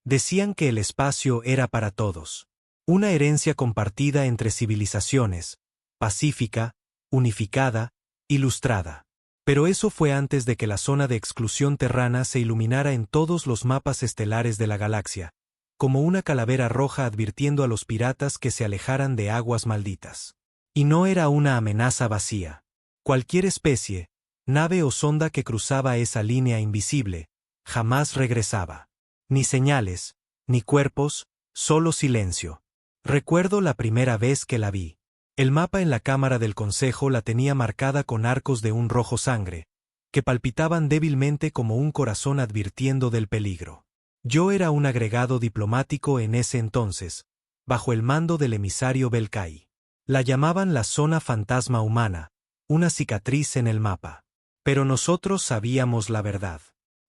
Decían que el espacio era para todos. Una herencia compartida entre civilizaciones, pacífica, unificada, ilustrada. Pero eso fue antes de que la zona de exclusión terrana se iluminara en todos los mapas estelares de la galaxia, como una calavera roja advirtiendo a los piratas que se alejaran de aguas malditas. Y no era una amenaza vacía. Cualquier especie, nave o sonda que cruzaba esa línea invisible, jamás regresaba. Ni señales, ni cuerpos, solo silencio. Recuerdo la primera vez que la vi. El mapa en la cámara del consejo la tenía marcada con arcos de un rojo sangre, que palpitaban débilmente como un corazón advirtiendo del peligro. Yo era un agregado diplomático en ese entonces, bajo el mando del emisario Belkai. La llamaban la zona fantasma humana, una cicatriz en el mapa. Pero nosotros sabíamos la verdad.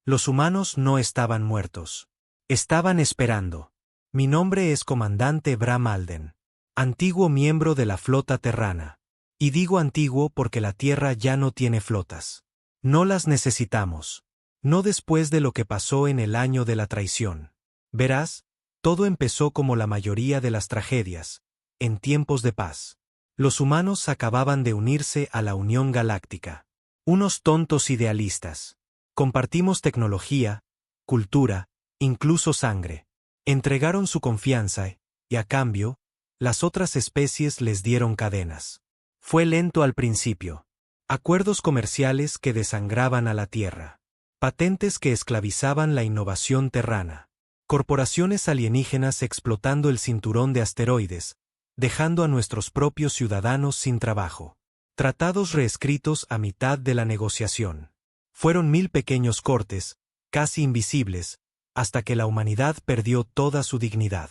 Los humanos no estaban muertos. Estaban esperando. Mi nombre es Comandante Bram Alden, antiguo miembro de la flota terrana. Y digo antiguo porque la Tierra ya no tiene flotas. No las necesitamos. No después de lo que pasó en el año de la traición. Verás, todo empezó como la mayoría de las tragedias, en tiempos de paz. Los humanos acababan de unirse a la Unión Galáctica. Unos tontos idealistas. Compartimos tecnología, cultura, incluso sangre. Entregaron su confianza y, a cambio, las otras especies les dieron cadenas. Fue lento al principio. Acuerdos comerciales que desangraban a la Tierra. Patentes que esclavizaban la innovación terrana. Corporaciones alienígenas explotando el cinturón de asteroides, dejando a nuestros propios ciudadanos sin trabajo. Tratados reescritos a mitad de la negociación. Fueron 1000 pequeños cortes, casi invisibles, hasta que la humanidad perdió toda su dignidad.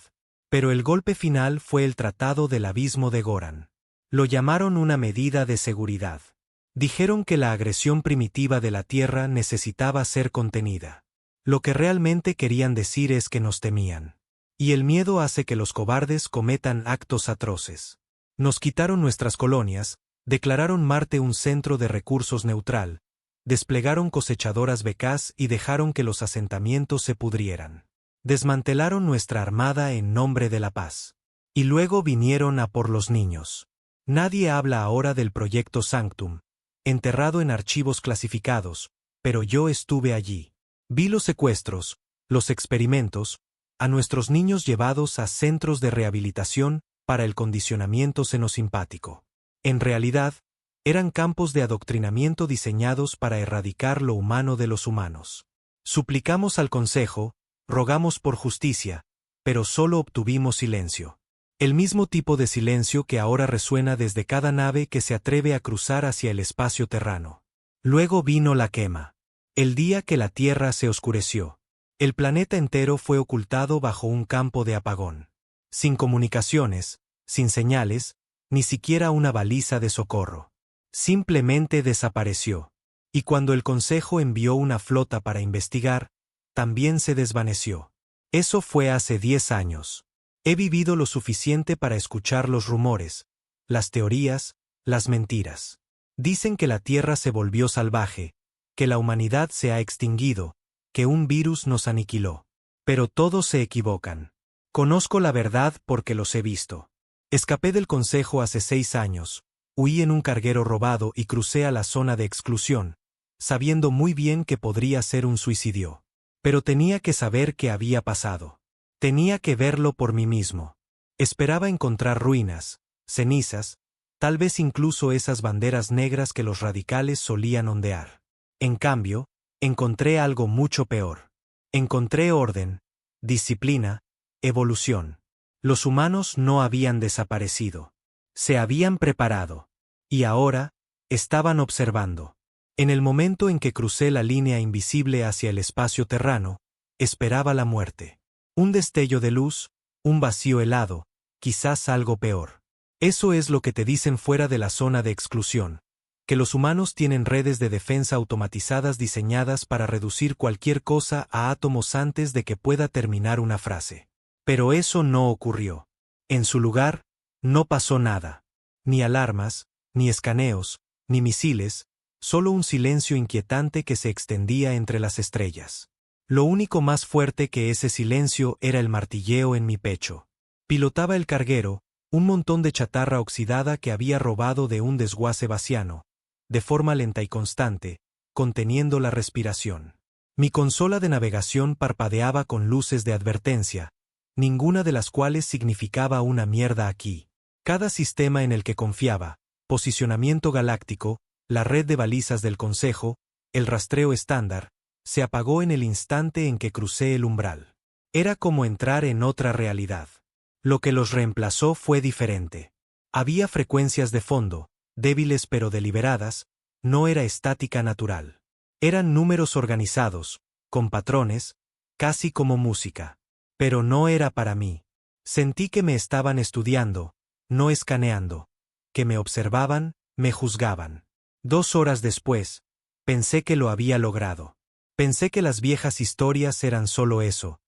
Pero el golpe final fue el Tratado del Abismo de Goran. Lo llamaron una medida de seguridad. Dijeron que la agresión primitiva de la Tierra necesitaba ser contenida. Lo que realmente querían decir es que nos temían. Y el miedo hace que los cobardes cometan actos atroces. Nos quitaron nuestras colonias, declararon Marte un centro de recursos neutral, desplegaron cosechadoras becas y dejaron que los asentamientos se pudrieran. Desmantelaron nuestra armada en nombre de la paz. Y luego vinieron a por los niños. Nadie habla ahora del proyecto Sanctum, enterrado en archivos clasificados, pero yo estuve allí. Vi los secuestros, los experimentos, a nuestros niños llevados a centros de rehabilitación para el condicionamiento senosimpático. En realidad, eran campos de adoctrinamiento diseñados para erradicar lo humano de los humanos. Suplicamos al Consejo, rogamos por justicia, pero solo obtuvimos silencio. El mismo tipo de silencio que ahora resuena desde cada nave que se atreve a cruzar hacia el espacio terrano. Luego vino la quema. El día que la Tierra se oscureció. El planeta entero fue ocultado bajo un campo de apagón. Sin comunicaciones, sin señales, ni siquiera una baliza de socorro. Simplemente desapareció. Y cuando el Consejo envió una flota para investigar, también se desvaneció. Eso fue hace 10 años. He vivido lo suficiente para escuchar los rumores, las teorías, las mentiras. Dicen que la Tierra se volvió salvaje, que la humanidad se ha extinguido, que un virus nos aniquiló. Pero todos se equivocan. Conozco la verdad porque los he visto. Escapé del Consejo hace 6 años, huí en un carguero robado y crucé a la zona de exclusión, sabiendo muy bien que podría ser un suicidio. Pero tenía que saber qué había pasado. Tenía que verlo por mí mismo. Esperaba encontrar ruinas, cenizas, tal vez incluso esas banderas negras que los radicales solían ondear. En cambio, encontré algo mucho peor. Encontré orden, disciplina, evolución. Los humanos no habían desaparecido. Se habían preparado. Y ahora, estaban observando. En el momento en que crucé la línea invisible hacia el espacio terrano, esperaba la muerte. Un destello de luz, un vacío helado, quizás algo peor. Eso es lo que te dicen fuera de la zona de exclusión, que los humanos tienen redes de defensa automatizadas diseñadas para reducir cualquier cosa a átomos antes de que pueda terminar una frase. Pero eso no ocurrió. En su lugar, no pasó nada. Ni alarmas, ni escaneos, ni misiles, solo un silencio inquietante que se extendía entre las estrellas. Lo único más fuerte que ese silencio era el martilleo en mi pecho. Pilotaba el carguero, un montón de chatarra oxidada que había robado de un desguace vaciano, de forma lenta y constante, conteniendo la respiración. Mi consola de navegación parpadeaba con luces de advertencia, ninguna de las cuales significaba una mierda aquí. Cada sistema en el que confiaba, posicionamiento galáctico, la red de balizas del Consejo, el rastreo estándar, se apagó en el instante en que crucé el umbral. Era como entrar en otra realidad. Lo que los reemplazó fue diferente. Había frecuencias de fondo, débiles pero deliberadas, no era estática natural. Eran números organizados, con patrones, casi como música. Pero no era para mí. Sentí que me estaban estudiando, no escaneando, que me observaban, me juzgaban. 2 horas después, pensé que lo había logrado. Pensé que las viejas historias eran solo eso,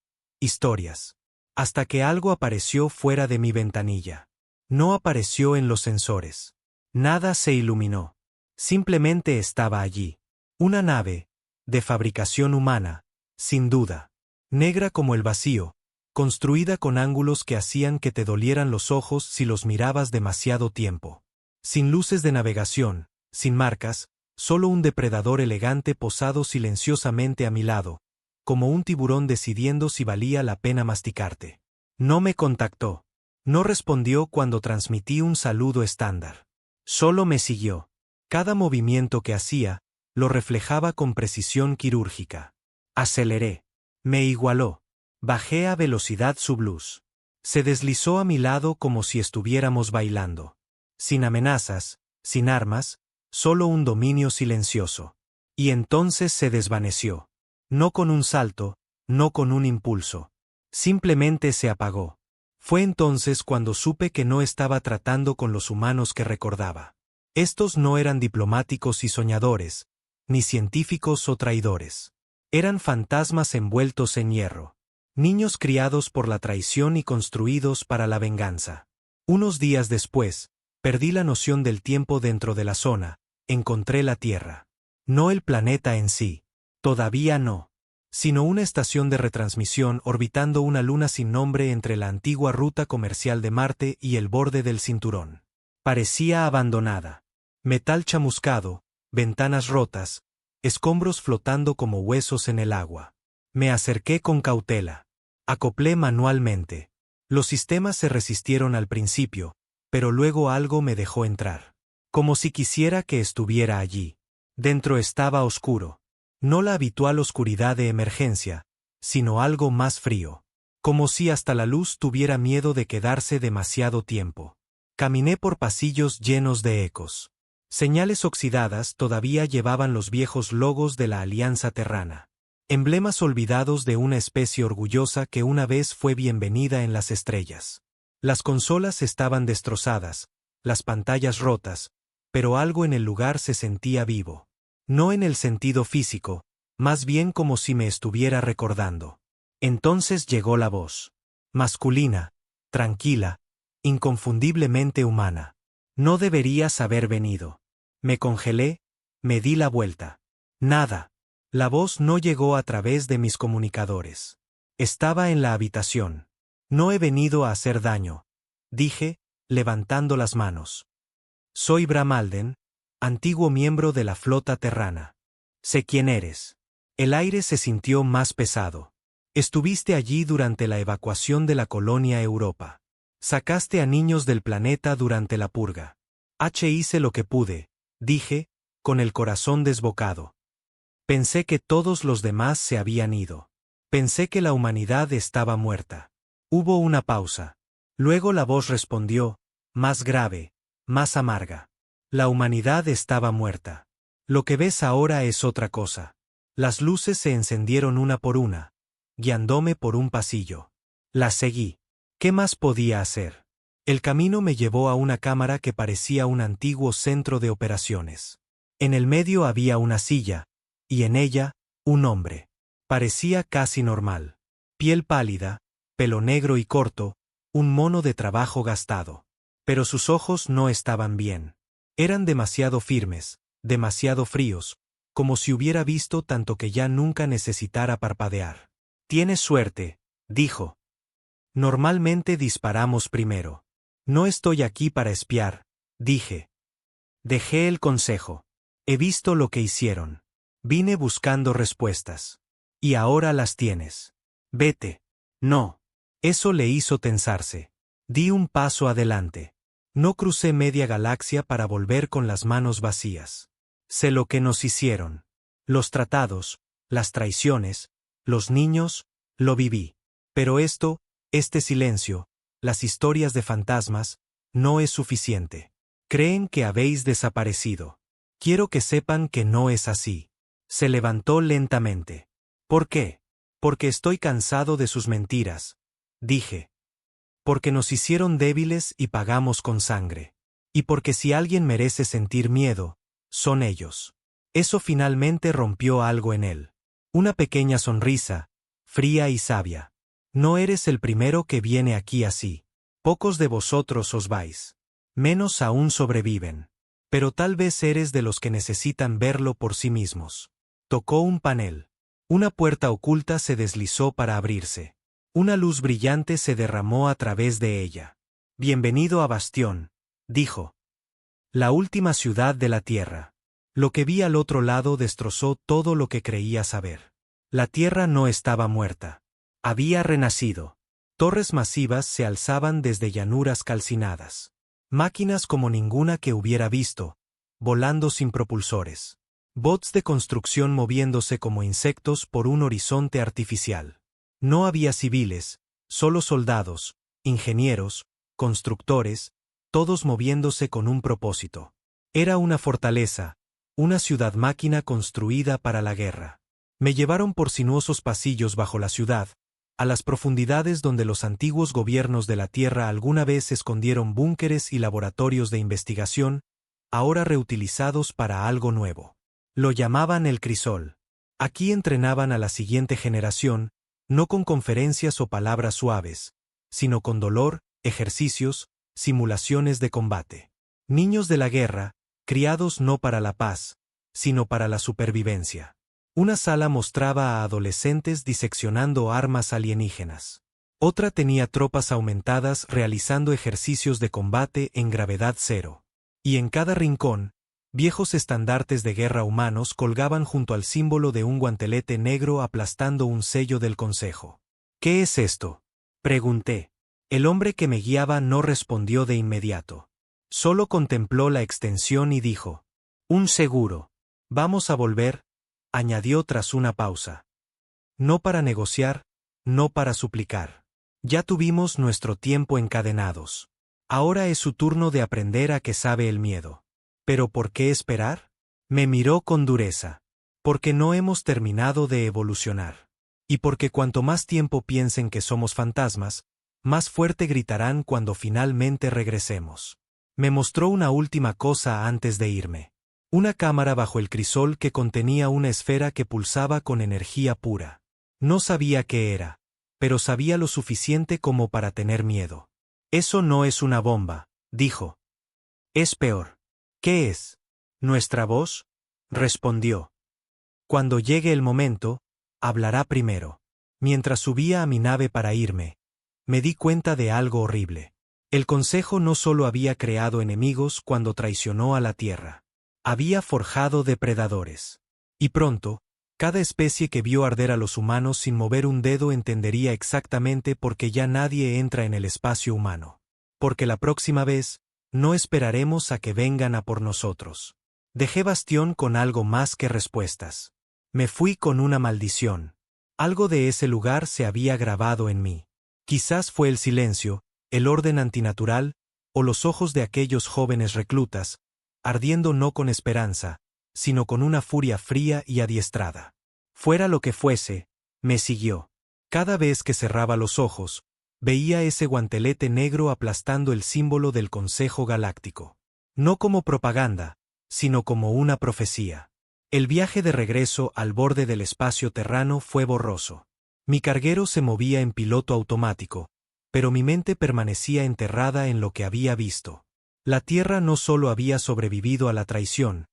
historias. Hasta que algo apareció fuera de mi ventanilla. No apareció en los sensores. Nada se iluminó. Simplemente estaba allí. Una nave, de fabricación humana, sin duda. Negra como el vacío, construida con ángulos que hacían que te dolieran los ojos si los mirabas demasiado tiempo. Sin luces de navegación, sin marcas, solo un depredador elegante posado silenciosamente a mi lado, como un tiburón decidiendo si valía la pena masticarte. No me contactó. No respondió cuando transmití un saludo estándar. Solo me siguió. Cada movimiento que hacía, lo reflejaba con precisión quirúrgica. Aceleré. Me igualó. Bajé a velocidad subluz. Se deslizó a mi lado como si estuviéramos bailando. Sin amenazas, sin armas, solo un dominio silencioso. Y entonces se desvaneció. No con un salto, no con un impulso. Simplemente se apagó. Fue entonces cuando supe que no estaba tratando con los humanos que recordaba. Estos no eran diplomáticos y soñadores, ni científicos o traidores. Eran fantasmas envueltos en hierro. Niños criados por la traición y construidos para la venganza. Unos días después, perdí la noción del tiempo dentro de la zona, encontré la Tierra. No el planeta en sí. Todavía no. Sino una estación de retransmisión orbitando una luna sin nombre entre la antigua ruta comercial de Marte y el borde del cinturón. Parecía abandonada. Metal chamuscado, ventanas rotas, escombros flotando como huesos en el agua. Me acerqué con cautela. Acoplé manualmente. Los sistemas se resistieron al principio, pero luego algo me dejó entrar. Como si quisiera que estuviera allí. Dentro estaba oscuro. No la habitual oscuridad de emergencia, sino algo más frío. Como si hasta la luz tuviera miedo de quedarse demasiado tiempo. Caminé por pasillos llenos de ecos. Señales oxidadas todavía llevaban los viejos logos de la Alianza Terrana. Emblemas olvidados de una especie orgullosa que una vez fue bienvenida en las estrellas. Las consolas estaban destrozadas, las pantallas rotas, pero algo en el lugar se sentía vivo. No en el sentido físico, más bien como si me estuviera recordando. Entonces llegó la voz. Masculina, tranquila, inconfundiblemente humana. No deberías haber venido. Me congelé, me di la vuelta. Nada. La voz no llegó a través de mis comunicadores. Estaba en la habitación. No he venido a hacer daño, dije, levantando las manos. Soy Bram Alden, antiguo miembro de la flota terrana. Sé quién eres. El aire se sintió más pesado. Estuviste allí durante la evacuación de la colonia Europa. Sacaste a niños del planeta durante la purga. Hice lo que pude, dije, con el corazón desbocado. Pensé que todos los demás se habían ido. Pensé que la humanidad estaba muerta. Hubo una pausa. Luego la voz respondió, más grave, más amarga. La humanidad estaba muerta. Lo que ves ahora es otra cosa. Las luces se encendieron una por una, guiándome por un pasillo. Las seguí. ¿Qué más podía hacer? El camino me llevó a una cámara que parecía un antiguo centro de operaciones. En el medio había una silla, y en ella, un hombre. Parecía casi normal. Piel pálida, pelo negro y corto, un mono de trabajo gastado. Pero sus ojos no estaban bien. Eran demasiado firmes, demasiado fríos, como si hubiera visto tanto que ya nunca necesitara parpadear. Tienes suerte, dijo. Normalmente disparamos primero. No estoy aquí para espiar, dije. Dejé el consejo. He visto lo que hicieron. Vine buscando respuestas. Y ahora las tienes. Vete. No. Eso le hizo tensarse. Di un paso adelante. No crucé media galaxia para volver con las manos vacías. Sé lo que nos hicieron. Los tratados, las traiciones, los niños, lo viví. Pero este silencio, las historias de fantasmas, no es suficiente. Creen que habéis desaparecido. Quiero que sepan que no es así. Se levantó lentamente. ¿Por qué? Porque estoy cansado de sus mentiras, dije. Porque nos hicieron débiles y pagamos con sangre. Y porque si alguien merece sentir miedo, son ellos. Eso finalmente rompió algo en él. Una pequeña sonrisa, fría y sabia. No eres el primero que viene aquí así. Pocos de vosotros os vais. Menos aún sobreviven. Pero tal vez eres de los que necesitan verlo por sí mismos. Tocó un panel. Una puerta oculta se deslizó para abrirse. Una luz brillante se derramó a través de ella. Bienvenido a Bastión, dijo. La última ciudad de la Tierra. Lo que vi al otro lado destrozó todo lo que creía saber. La Tierra no estaba muerta. Había renacido. Torres masivas se alzaban desde llanuras calcinadas. Máquinas como ninguna que hubiera visto, volando sin propulsores. Bots de construcción moviéndose como insectos por un horizonte artificial. No había civiles, solo soldados, ingenieros, constructores, todos moviéndose con un propósito. Era una fortaleza, una ciudad máquina construida para la guerra. Me llevaron por sinuosos pasillos bajo la ciudad, a las profundidades donde los antiguos gobiernos de la Tierra alguna vez escondieron búnkeres y laboratorios de investigación, ahora reutilizados para algo nuevo. Lo llamaban el crisol. Aquí entrenaban a la siguiente generación, no con conferencias o palabras suaves, sino con dolor, ejercicios, simulaciones de combate. Niños de la guerra, criados no para la paz, sino para la supervivencia. Una sala mostraba a adolescentes diseccionando armas alienígenas. Otra tenía tropas aumentadas realizando ejercicios de combate en gravedad cero. Y en cada rincón, viejos estandartes de guerra humanos colgaban junto al símbolo de un guantelete negro aplastando un sello del Consejo. ¿Qué es esto?, pregunté. El hombre que me guiaba no respondió de inmediato. Solo contempló la extensión y dijo: un seguro. Vamos a volver, añadió tras una pausa. No para negociar, no para suplicar. Ya tuvimos nuestro tiempo encadenados. Ahora es su turno de aprender a qué sabe el miedo. ¿Pero por qué esperar? Me miró con dureza. Porque no hemos terminado de evolucionar. Y porque cuanto más tiempo piensen que somos fantasmas, más fuerte gritarán cuando finalmente regresemos. Me mostró una última cosa antes de irme. Una cámara bajo el crisol que contenía una esfera que pulsaba con energía pura. No sabía qué era, pero sabía lo suficiente como para tener miedo. Eso no es una bomba, dijo. Es peor. ¿Qué es? ¿Nuestra voz? Respondió. Cuando llegue el momento, hablará primero. Mientras subía a mi nave para irme, me di cuenta de algo horrible. El Consejo no solo había creado enemigos cuando traicionó a la Tierra. Había forjado depredadores. Y pronto, cada especie que vio arder a los humanos sin mover un dedo entendería exactamente por qué ya nadie entra en el espacio humano. Porque la próxima vez, no esperaremos a que vengan a por nosotros. Dejé Bastión con algo más que respuestas. Me fui con una maldición. Algo de ese lugar se había grabado en mí. Quizás fue el silencio, el orden antinatural, o los ojos de aquellos jóvenes reclutas, ardiendo no con esperanza, sino con una furia fría y adiestrada. Fuera lo que fuese, me siguió. Cada vez que cerraba los ojos, veía ese guantelete negro aplastando el símbolo del Consejo Galáctico. No como propaganda, sino como una profecía. El viaje de regreso al borde del espacio terrano fue borroso. Mi carguero se movía en piloto automático, pero mi mente permanecía enterrada en lo que había visto. La Tierra no solo había sobrevivido a la traición,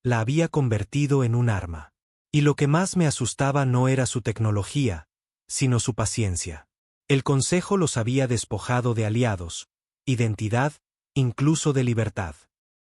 la había convertido en un arma. Y lo que más me asustaba no era su tecnología, sino su paciencia. El Consejo los había despojado de aliados, identidad, incluso de libertad.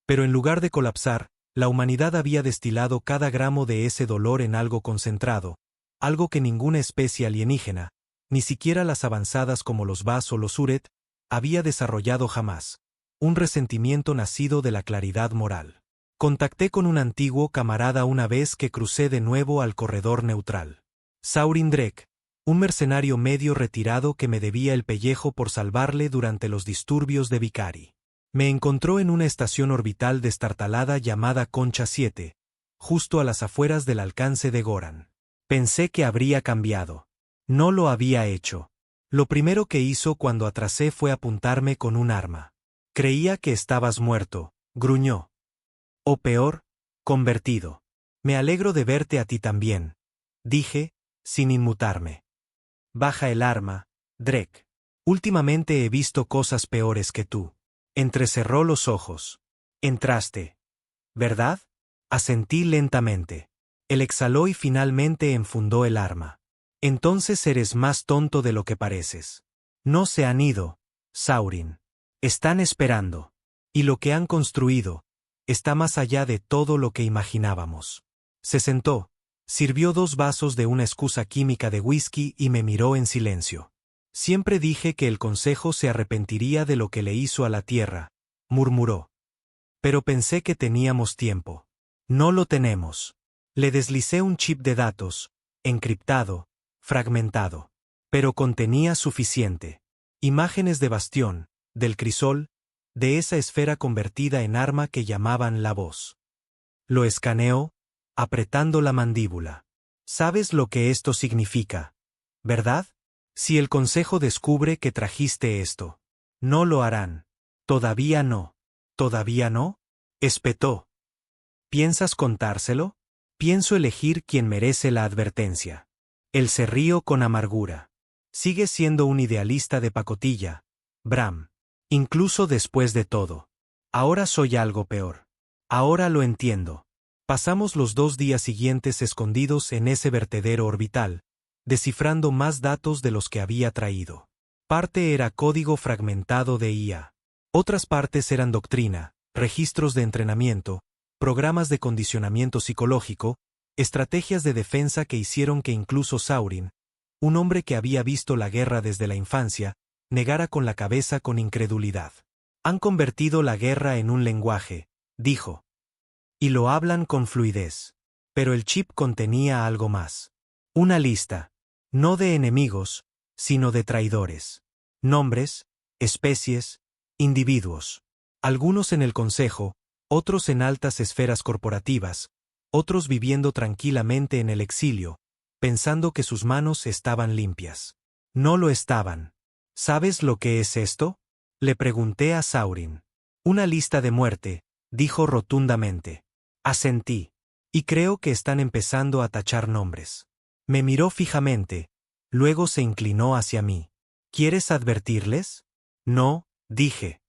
Pero en lugar de colapsar, la humanidad había destilado cada gramo de ese dolor en algo concentrado, algo que ninguna especie alienígena, ni siquiera las avanzadas como los Vas o los Uret, había desarrollado jamás. Un resentimiento nacido de la claridad moral. Contacté con un antiguo camarada una vez que crucé de nuevo al corredor neutral. Saurin Drek, un mercenario medio retirado que me debía el pellejo por salvarle durante los disturbios de Vicari. Me encontró en una estación orbital destartalada llamada Concha 7, justo a las afueras del alcance de Goran. Pensé que habría cambiado. No lo había hecho. Lo primero que hizo cuando atrasé fue apuntarme con un arma. Creía que estabas muerto, gruñó. O peor, convertido. Me alegro de verte a ti también, dije, sin inmutarme. Baja el arma, Drek. Últimamente he visto cosas peores que tú. Entrecerró los ojos. Entraste. ¿Verdad? Asentí lentamente. Él exhaló y finalmente enfundó el arma. Entonces eres más tonto de lo que pareces. No se han ido, Saurin. Están esperando. Y lo que han construido está más allá de todo lo que imaginábamos. Se sentó, sirvió 2 vasos de una excusa química de whisky y me miró en silencio. Siempre dije que el Consejo se arrepentiría de lo que le hizo a la Tierra, murmuró. Pero pensé que teníamos tiempo. No lo tenemos. Le deslicé un chip de datos, encriptado, fragmentado. Pero contenía suficiente. Imágenes de Bastión, del crisol, de esa esfera convertida en arma que llamaban la voz. Lo escaneó, apretando la mandíbula. ¿Sabes lo que esto significa, verdad? Si el Consejo descubre que trajiste esto. No lo harán. Todavía no. ¿Todavía no? Espetó. ¿Piensas contárselo? Pienso elegir quien merece la advertencia. Él se rió con amargura. Sigue siendo un idealista de pacotilla, Bram. Incluso después de todo. Ahora soy algo peor. Ahora lo entiendo. Pasamos los 2 días siguientes escondidos en ese vertedero orbital, descifrando más datos de los que había traído. Parte era código fragmentado de IA. Otras partes eran doctrina, registros de entrenamiento, programas de condicionamiento psicológico, estrategias de defensa que hicieron que incluso Saurin, un hombre que había visto la guerra desde la infancia, negara con la cabeza con incredulidad. Han convertido la guerra en un lenguaje, dijo. Y lo hablan con fluidez. Pero el chip contenía algo más. Una lista. No de enemigos, sino de traidores. Nombres, especies, individuos. Algunos en el Consejo, otros en altas esferas corporativas, otros viviendo tranquilamente en el exilio, pensando que sus manos estaban limpias. No lo estaban. ¿Sabes lo que es esto? Le pregunté a Saurin. Una lista de muerte, dijo rotundamente. Asentí. Y creo que están empezando a tachar nombres. Me miró fijamente, luego se inclinó hacia mí. ¿Quieres advertirles? No, dije.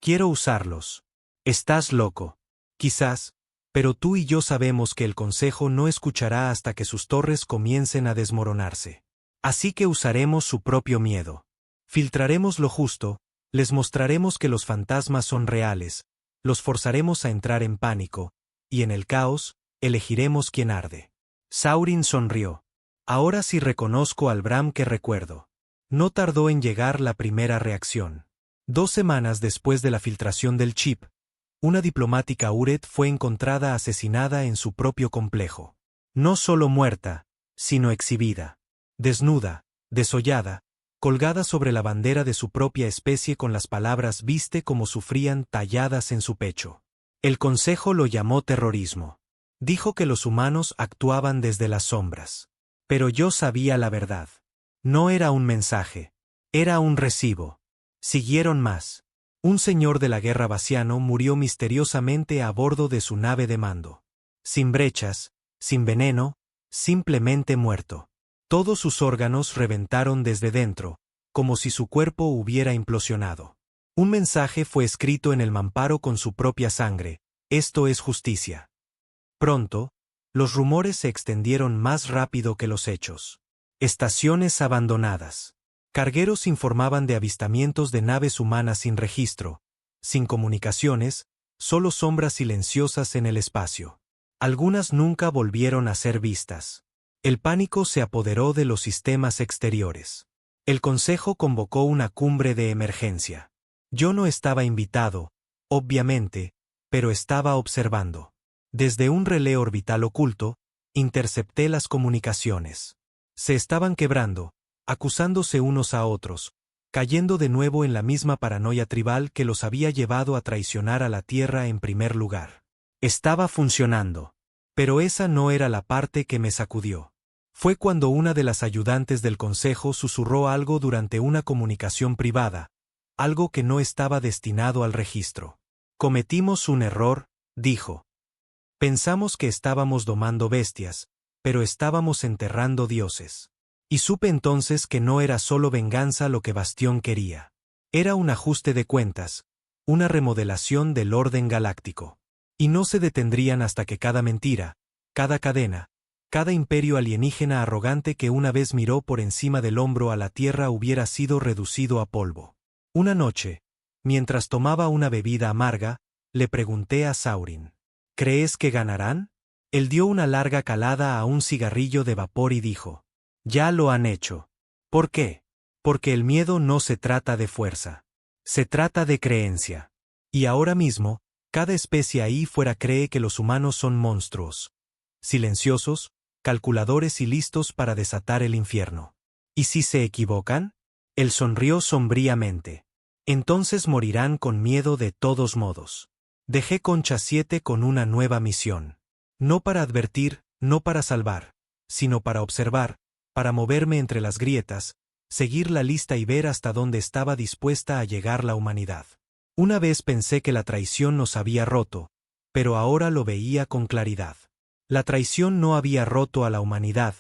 Quiero usarlos. Estás loco. Quizás, pero tú y yo sabemos que el Consejo no escuchará hasta que sus torres comiencen a desmoronarse. Así que usaremos su propio miedo. Filtraremos lo justo, les mostraremos que los fantasmas son reales, los forzaremos a entrar en pánico, y en el caos, elegiremos quién arde. Saurin sonrió. Ahora sí reconozco al Bram que recuerdo. No tardó en llegar la primera reacción. 2 semanas después de la filtración del chip, una diplomática Uret fue encontrada asesinada en su propio complejo. No solo muerta, sino exhibida. Desnuda, desollada, colgada sobre la bandera de su propia especie con las palabras «viste como sufrían» talladas en su pecho. El Consejo lo llamó terrorismo. Dijo que los humanos actuaban desde las sombras. Pero yo sabía la verdad. No era un mensaje. Era un recibo. Siguieron más. Un señor de la guerra Basiano murió misteriosamente a bordo de su nave de mando. Sin brechas, sin veneno, simplemente muerto. Todos sus órganos reventaron desde dentro, como si su cuerpo hubiera implosionado. Un mensaje fue escrito en el mamparo con su propia sangre: esto es justicia. Pronto, los rumores se extendieron más rápido que los hechos. Estaciones abandonadas. Cargueros informaban de avistamientos de naves humanas sin registro, sin comunicaciones, solo sombras silenciosas en el espacio. Algunas nunca volvieron a ser vistas. El pánico se apoderó de los sistemas exteriores. El Consejo convocó una cumbre de emergencia. Yo no estaba invitado, obviamente, pero estaba observando. Desde un relé orbital oculto, intercepté las comunicaciones. Se estaban quebrando, acusándose unos a otros, cayendo de nuevo en la misma paranoia tribal que los había llevado a traicionar a la Tierra en primer lugar. Estaba funcionando. Pero esa no era la parte que me sacudió. Fue cuando una de las ayudantes del Consejo susurró algo durante una comunicación privada, algo que no estaba destinado al registro. Cometimos un error, dijo. Pensamos que estábamos domando bestias, pero estábamos enterrando dioses. Y supe entonces que no era solo venganza lo que Bastión quería. Era un ajuste de cuentas, una remodelación del orden galáctico. Y no se detendrían hasta que cada mentira, cada cadena, cada imperio alienígena arrogante que una vez miró por encima del hombro a la Tierra hubiera sido reducido a polvo. Una noche, mientras tomaba una bebida amarga, le pregunté a Saurin: ¿crees que ganarán? Él dio una larga calada a un cigarrillo de vapor y dijo: ya lo han hecho. ¿Por qué? Porque el miedo no se trata de fuerza. Se trata de creencia. Y ahora mismo, cada especie ahí fuera cree que los humanos son monstruos. Silenciosos, calculadores y listos para desatar el infierno. ¿Y si se equivocan? Él sonrió sombríamente. Entonces morirán con miedo de todos modos. Dejé Concha 7 con una nueva misión. No para advertir, no para salvar, sino para observar, para moverme entre las grietas, seguir la lista y ver hasta dónde estaba dispuesta a llegar la humanidad. Una vez pensé que la traición nos había roto, pero ahora lo veía con claridad. La traición no había roto a la humanidad,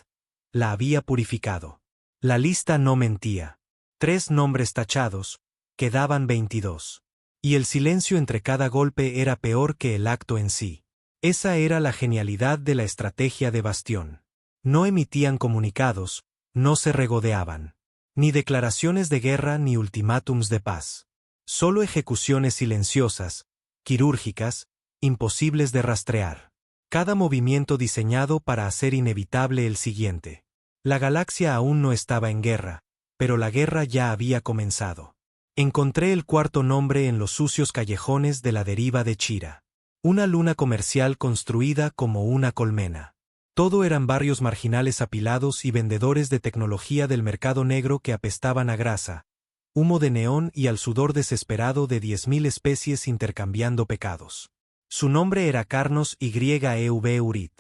la había purificado. La lista no mentía. 3 nombres tachados, quedaban 22. Y el silencio entre cada golpe era peor que el acto en sí. Esa era la genialidad de la estrategia de Bastión. No emitían comunicados, no se regodeaban. Ni declaraciones de guerra ni ultimátums de paz. Solo ejecuciones silenciosas, quirúrgicas, imposibles de rastrear. Cada movimiento diseñado para hacer inevitable el siguiente. La galaxia aún no estaba en guerra, pero la guerra ya había comenzado. Encontré el cuarto nombre en los sucios callejones de la deriva de Chira. Una luna comercial construida como una colmena. Todo eran barrios marginales apilados y vendedores de tecnología del mercado negro que apestaban a grasa, humo de neón y al sudor desesperado de 10.000 especies intercambiando pecados. Su nombre era Carnos YEV Urit,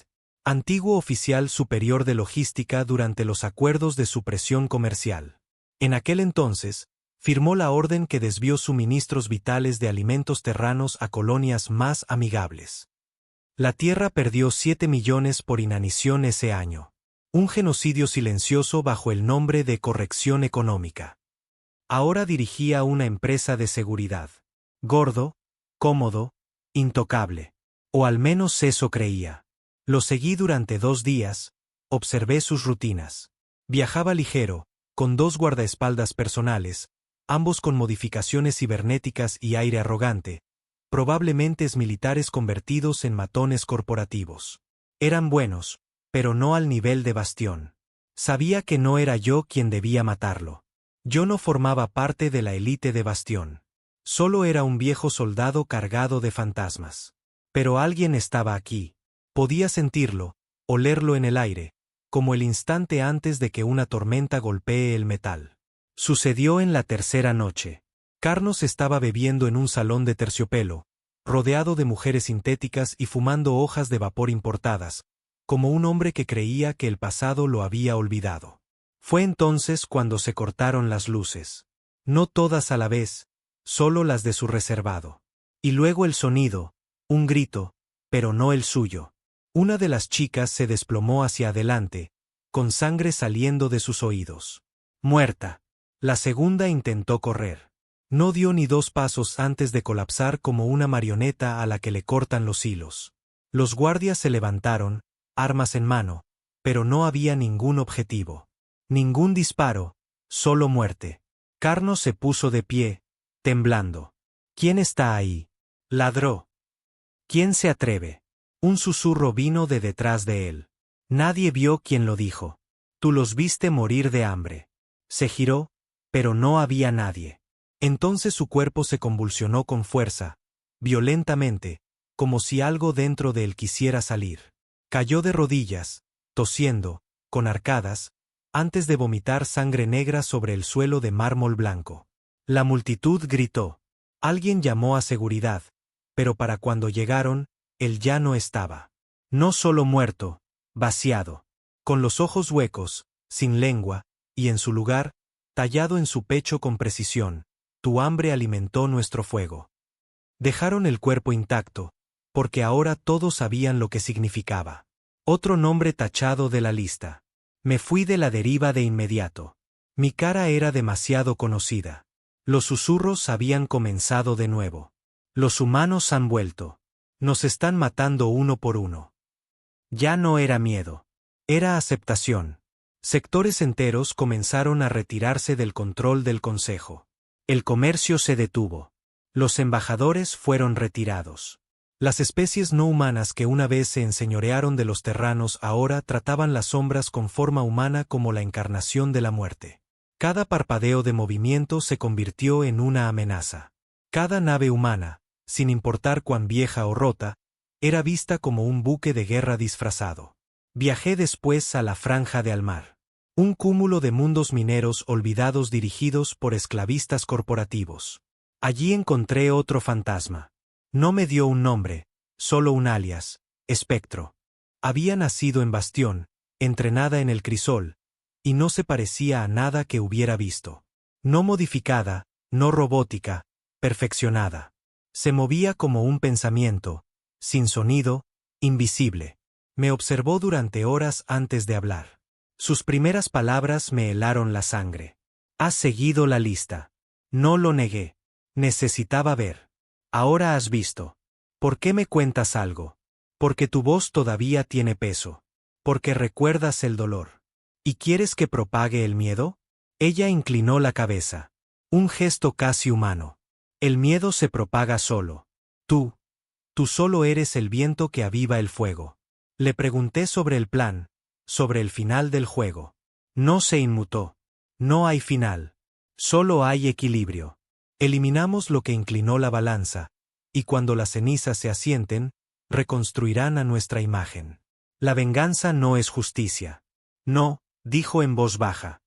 antiguo oficial superior de logística durante los acuerdos de supresión comercial. En aquel entonces, firmó la orden que desvió suministros vitales de alimentos terranos a colonias más amigables. La Tierra perdió 7 millones por inanición ese año. Un genocidio silencioso bajo el nombre de corrección económica. Ahora dirigía una empresa de seguridad. Gordo, cómodo, intocable. O al menos eso creía. Lo seguí durante 2 días, observé sus rutinas. Viajaba ligero, con 2 guardaespaldas personales, ambos con modificaciones cibernéticas y aire arrogante, probablemente militares convertidos en matones corporativos. Eran buenos, pero no al nivel de Bastión. Sabía que no era yo quien debía matarlo. Yo no formaba parte de la élite de Bastión. Solo era un viejo soldado cargado de fantasmas. Pero alguien estaba aquí. Podía sentirlo, olerlo en el aire, como el instante antes de que una tormenta golpee el metal. Sucedió en la tercera noche. Carnos estaba bebiendo en un salón de terciopelo, rodeado de mujeres sintéticas y fumando hojas de vapor importadas, como un hombre que creía que el pasado lo había olvidado. Fue entonces cuando se cortaron las luces. No todas a la vez, solo las de su reservado. Y luego el sonido, un grito, pero no el suyo. Una de las chicas se desplomó hacia adelante, con sangre saliendo de sus oídos. Muerta. La segunda intentó correr. No dio ni 2 pasos antes de colapsar como una marioneta a la que le cortan los hilos. Los guardias se levantaron, armas en mano, pero no había ningún objetivo. Ningún disparo, solo muerte. Carnos se puso de pie, temblando. ¿Quién está ahí? Ladró. ¿Quién se atreve? Un susurro vino de detrás de él. Nadie vio quién lo dijo. Tú los viste morir de hambre. Se giró, pero no había nadie. Entonces su cuerpo se convulsionó con fuerza, violentamente, como si algo dentro de él quisiera salir. Cayó de rodillas, tosiendo, con arcadas, antes de vomitar sangre negra sobre el suelo de mármol blanco. La multitud gritó. Alguien llamó a seguridad, pero para cuando llegaron, él ya no estaba. No solo muerto, vaciado. Con los ojos huecos, sin lengua, y en su lugar, tallado en su pecho con precisión, tu hambre alimentó nuestro fuego. Dejaron el cuerpo intacto, porque ahora todos sabían lo que significaba. Otro nombre tachado de la lista. Me fui de la deriva de inmediato. Mi cara era demasiado conocida. Los susurros habían comenzado de nuevo. Los humanos han vuelto. Nos están matando uno por uno. Ya no era miedo. Era aceptación. Sectores enteros comenzaron a retirarse del control del Consejo. El comercio se detuvo. Los embajadores fueron retirados. Las especies no humanas que una vez se enseñorearon de los terranos ahora trataban las sombras con forma humana como la encarnación de la muerte. Cada parpadeo de movimiento se convirtió en una amenaza. Cada nave humana, sin importar cuán vieja o rota, era vista como un buque de guerra disfrazado. Viajé después a la Franja de Almar. Un cúmulo de mundos mineros olvidados dirigidos por esclavistas corporativos. Allí encontré otro fantasma. No me dio un nombre, solo un alias, Espectro. Había nacido en Bastión, entrenada en el crisol, y no se parecía a nada que hubiera visto. No modificada, no robótica, perfeccionada. Se movía como un pensamiento, sin sonido, invisible. Me observó durante horas antes de hablar. Sus primeras palabras me helaron la sangre. Has seguido la lista. No lo negué. Necesitaba ver. Ahora has visto. ¿Por qué me cuentas algo? Porque tu voz todavía tiene peso. Porque recuerdas el dolor. ¿Y quieres que propague el miedo? Ella inclinó la cabeza. Un gesto casi humano. El miedo se propaga solo. Tú solo eres el viento que aviva el fuego. Le pregunté sobre el plan, sobre el final del juego. No se inmutó. No hay final. Solo hay equilibrio. Eliminamos lo que inclinó la balanza, y cuando las cenizas se asienten, reconstruirán a nuestra imagen. La venganza no es justicia. No, dijo en voz baja.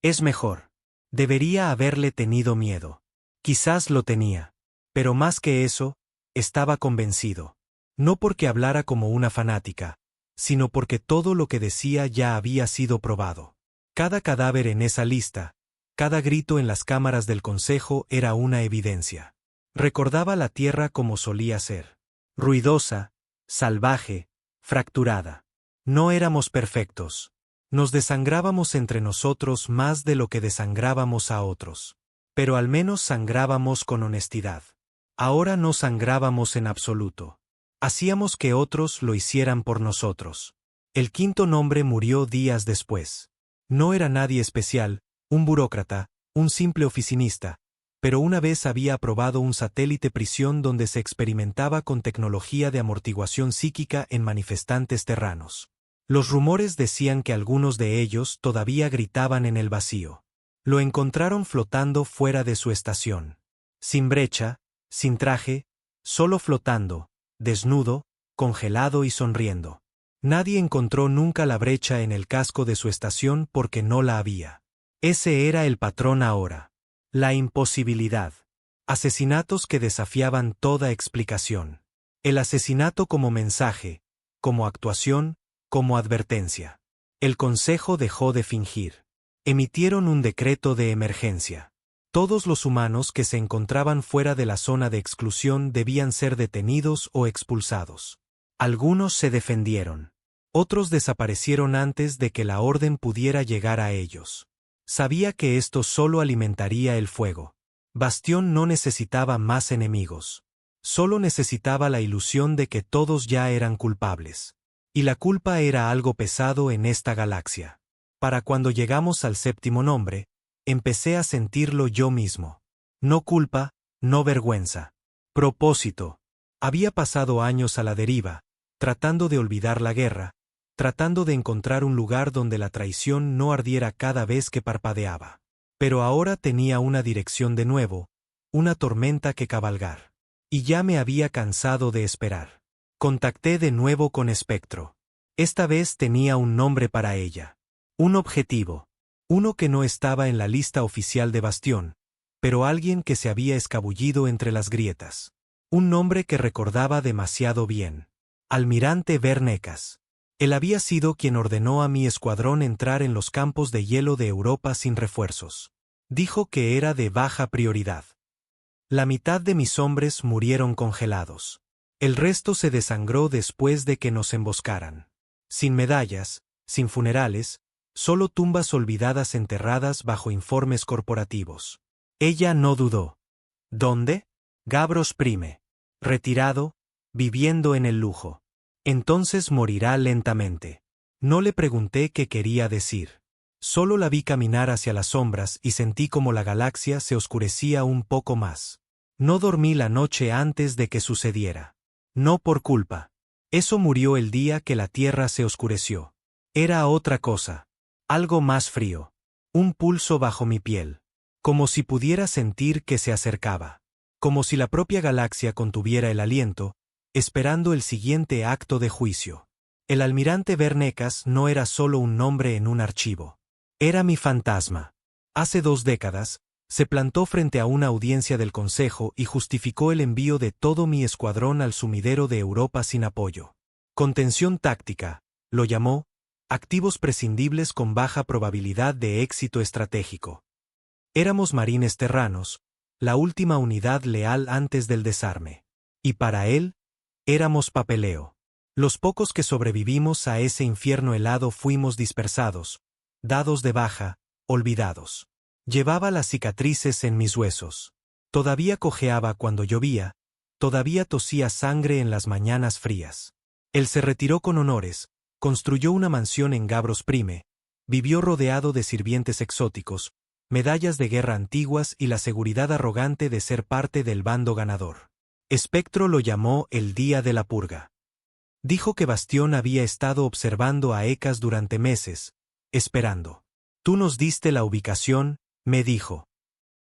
Es mejor. Debería haberle tenido miedo. Quizás lo tenía. Pero más que eso, estaba convencido. No porque hablara como una fanática, sino porque todo lo que decía ya había sido probado. Cada cadáver en esa lista, cada grito en las cámaras del Consejo era una evidencia. Recordaba la tierra como solía ser. Ruidosa, salvaje, fracturada. No éramos perfectos. Nos desangrábamos entre nosotros más de lo que desangrábamos a otros. Pero al menos sangrábamos con honestidad. Ahora no sangrábamos en absoluto. Hacíamos que otros lo hicieran por nosotros. El quinto nombre murió días después. No era nadie especial, un burócrata, un simple oficinista, pero una vez había aprobado un satélite prisión donde se experimentaba con tecnología de amortiguación psíquica en manifestantes terranos. Los rumores decían que algunos de ellos todavía gritaban en el vacío. Lo encontraron flotando fuera de su estación. Sin brecha, sin traje, solo flotando, desnudo, congelado y sonriendo. Nadie encontró nunca la brecha en el casco de su estación porque no la había. Ese era el patrón ahora. La imposibilidad. Asesinatos que desafiaban toda explicación. El asesinato como mensaje, como actuación, como advertencia. El Consejo dejó de fingir. Emitieron un decreto de emergencia. Todos los humanos que se encontraban fuera de la zona de exclusión debían ser detenidos o expulsados. Algunos se defendieron. Otros desaparecieron antes de que la orden pudiera llegar a ellos. Sabía que esto solo alimentaría el fuego. Bastión no necesitaba más enemigos. Solo necesitaba la ilusión de que todos ya eran culpables. Y la culpa era algo pesado en esta galaxia. Para cuando llegamos al séptimo nombre, empecé a sentirlo yo mismo. No culpa, no vergüenza. Propósito. Había pasado años a la deriva, tratando de olvidar la guerra, tratando de encontrar un lugar donde la traición no ardiera cada vez que parpadeaba. Pero ahora tenía una dirección de nuevo, una tormenta que cabalgar. Y ya me había cansado de esperar. Contacté de nuevo con Espectro. Esta vez tenía un nombre para ella. Un objetivo. Uno que no estaba en la lista oficial de Bastión, pero alguien que se había escabullido entre las grietas. Un nombre que recordaba demasiado bien. Almirante Vernecas. Él había sido quien ordenó a mi escuadrón entrar en los campos de hielo de Europa sin refuerzos. Dijo que era de baja prioridad. La mitad de mis hombres murieron congelados. El resto se desangró después de que nos emboscaran. Sin medallas, sin funerales, solo tumbas olvidadas enterradas bajo informes corporativos. Ella no dudó. ¿Dónde? Gabros Prime. Retirado, viviendo en el lujo. Entonces morirá lentamente. No le pregunté qué quería decir. Solo la vi caminar hacia las sombras y sentí como la galaxia se oscurecía un poco más. No dormí la noche antes de que sucediera. No por culpa. Eso murió el día que la Tierra se oscureció. Era otra cosa. Algo más frío. Un pulso bajo mi piel. Como si pudiera sentir que se acercaba. Como si la propia galaxia contuviera el aliento, esperando el siguiente acto de juicio. El almirante Vernecas no era solo un nombre en un archivo. Era mi fantasma. Hace 2 décadas, se plantó frente a una audiencia del Consejo y justificó el envío de todo mi escuadrón al sumidero de Europa sin apoyo. Contención táctica, lo llamó, activos prescindibles con baja probabilidad de éxito estratégico. Éramos marines terranos, la última unidad leal antes del desarme. Y para él, éramos papeleo. Los pocos que sobrevivimos a ese infierno helado fuimos dispersados, dados de baja, olvidados. Llevaba las cicatrices en mis huesos. Todavía cojeaba cuando llovía, todavía tosía sangre en las mañanas frías. Él se retiró con honores, construyó una mansión en Gabros Prime, vivió rodeado de sirvientes exóticos, medallas de guerra antiguas y la seguridad arrogante de ser parte del bando ganador. Espectro lo llamó el día de la purga. Dijo que Bastión había estado observando a Ecas durante meses, esperando. Tú nos diste la ubicación, me dijo.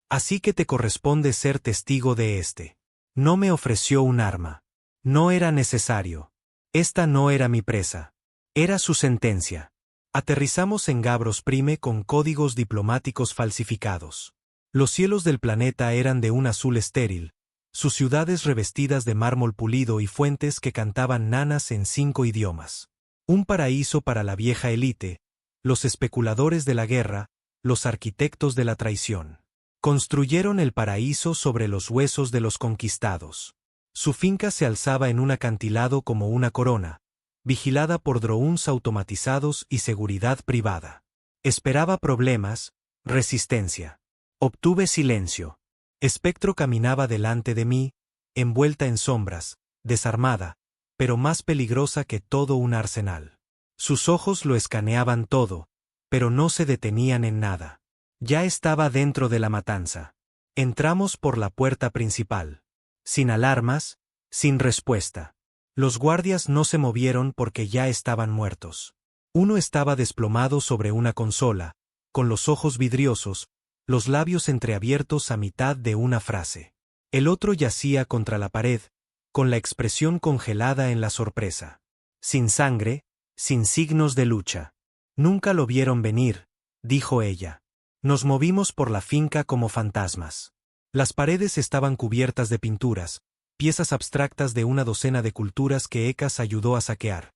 Así que te corresponde ser testigo de este. No me ofreció un arma. No era necesario. Esta no era mi presa. Era su sentencia. Aterrizamos en Gabros Prime con códigos diplomáticos falsificados. Los cielos del planeta eran de un azul estéril, sus ciudades revestidas de mármol pulido y fuentes que cantaban nanas en 5 idiomas. Un paraíso para la vieja élite, los especuladores de la guerra, los arquitectos de la traición. Construyeron el paraíso sobre los huesos de los conquistados. Su finca se alzaba en un acantilado como una corona, vigilada por drones automatizados y seguridad privada. Esperaba problemas, resistencia. Obtuve silencio. Espectro caminaba delante de mí, envuelta en sombras, desarmada, pero más peligrosa que todo un arsenal. Sus ojos lo escaneaban todo, pero no se detenían en nada. Ya estaba dentro de la matanza. Entramos por la puerta principal. Sin alarmas, sin respuesta. Los guardias no se movieron porque ya estaban muertos. Uno estaba desplomado sobre una consola, con los ojos vidriosos, los labios entreabiertos a mitad de una frase. El otro yacía contra la pared, con la expresión congelada en la sorpresa. Sin sangre, sin signos de lucha. Nunca lo vieron venir, dijo ella. Nos movimos por la finca como fantasmas. Las paredes estaban cubiertas de pinturas, piezas abstractas de una docena de culturas que Ecas ayudó a saquear.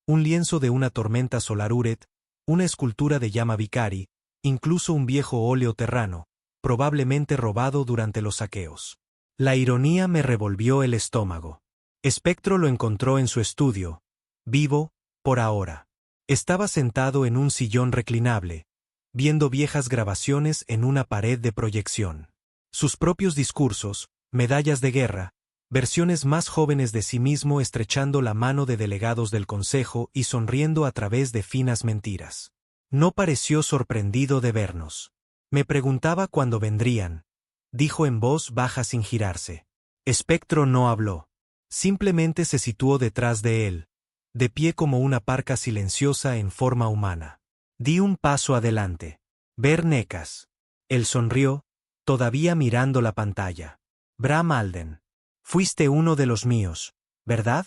Un lienzo de una tormenta solar Uret, una escultura de llama Vicari, incluso un viejo óleo terrano, probablemente robado durante los saqueos. La ironía me revolvió el estómago. Espectro lo encontró en su estudio, vivo, por ahora. Estaba sentado en un sillón reclinable, viendo viejas grabaciones en una pared de proyección. Sus propios discursos, medallas de guerra, versiones más jóvenes de sí mismo estrechando la mano de delegados del consejo y sonriendo a través de finas mentiras. No pareció sorprendido de vernos. Me preguntaba cuándo vendrían, dijo en voz baja sin girarse. Espectro no habló. Simplemente se situó detrás de él, de pie como una parca silenciosa en forma humana. Di un paso adelante. Ver Necas. Él sonrió, todavía mirando la pantalla. Bram Alden. Fuiste uno de los míos, ¿verdad?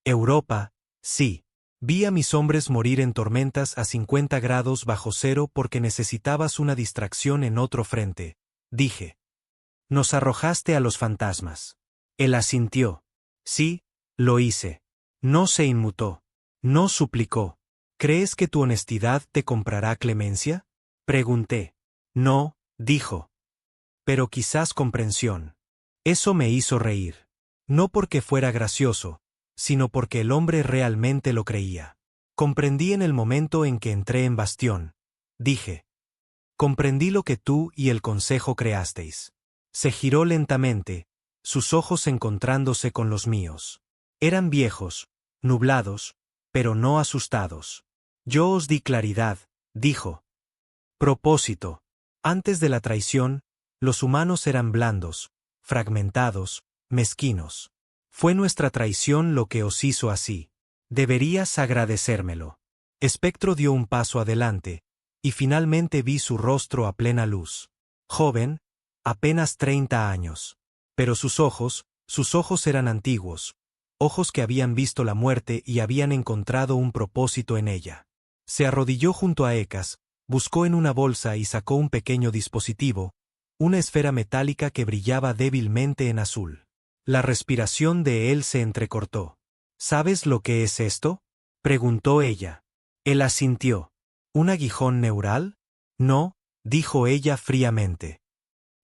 Europa, sí. Vi a mis hombres morir en tormentas a 50 grados bajo cero porque necesitabas una distracción en otro frente, dije. Nos arrojaste a los fantasmas. Él asintió. Sí, lo hice. No se inmutó. No suplicó. ¿Crees que tu honestidad te comprará clemencia? Pregunté. No, dijo. Pero quizás comprensión. Eso me hizo reír. No porque fuera gracioso, sino porque el hombre realmente lo creía. Comprendí en el momento en que entré en Bastión. Dije. Comprendí lo que tú y el consejo creasteis. Se giró lentamente, sus ojos encontrándose con los míos. Eran viejos, nublados, pero no asustados. Yo os di claridad, dijo. Propósito. Antes de la traición, los humanos eran blandos, fragmentados, mezquinos. Fue nuestra traición lo que os hizo así. Deberías agradecérmelo. Espectro dio un paso adelante, y finalmente vi su rostro a plena luz. Joven, apenas 30 años. Pero sus ojos eran antiguos, ojos que habían visto la muerte y habían encontrado un propósito en ella. Se arrodilló junto a Ecas, buscó en una bolsa y sacó un pequeño dispositivo, una esfera metálica que brillaba débilmente en azul. La respiración de él se entrecortó. ¿Sabes lo que es esto? Preguntó ella. Él asintió. ¿Un aguijón neural? No, dijo ella fríamente.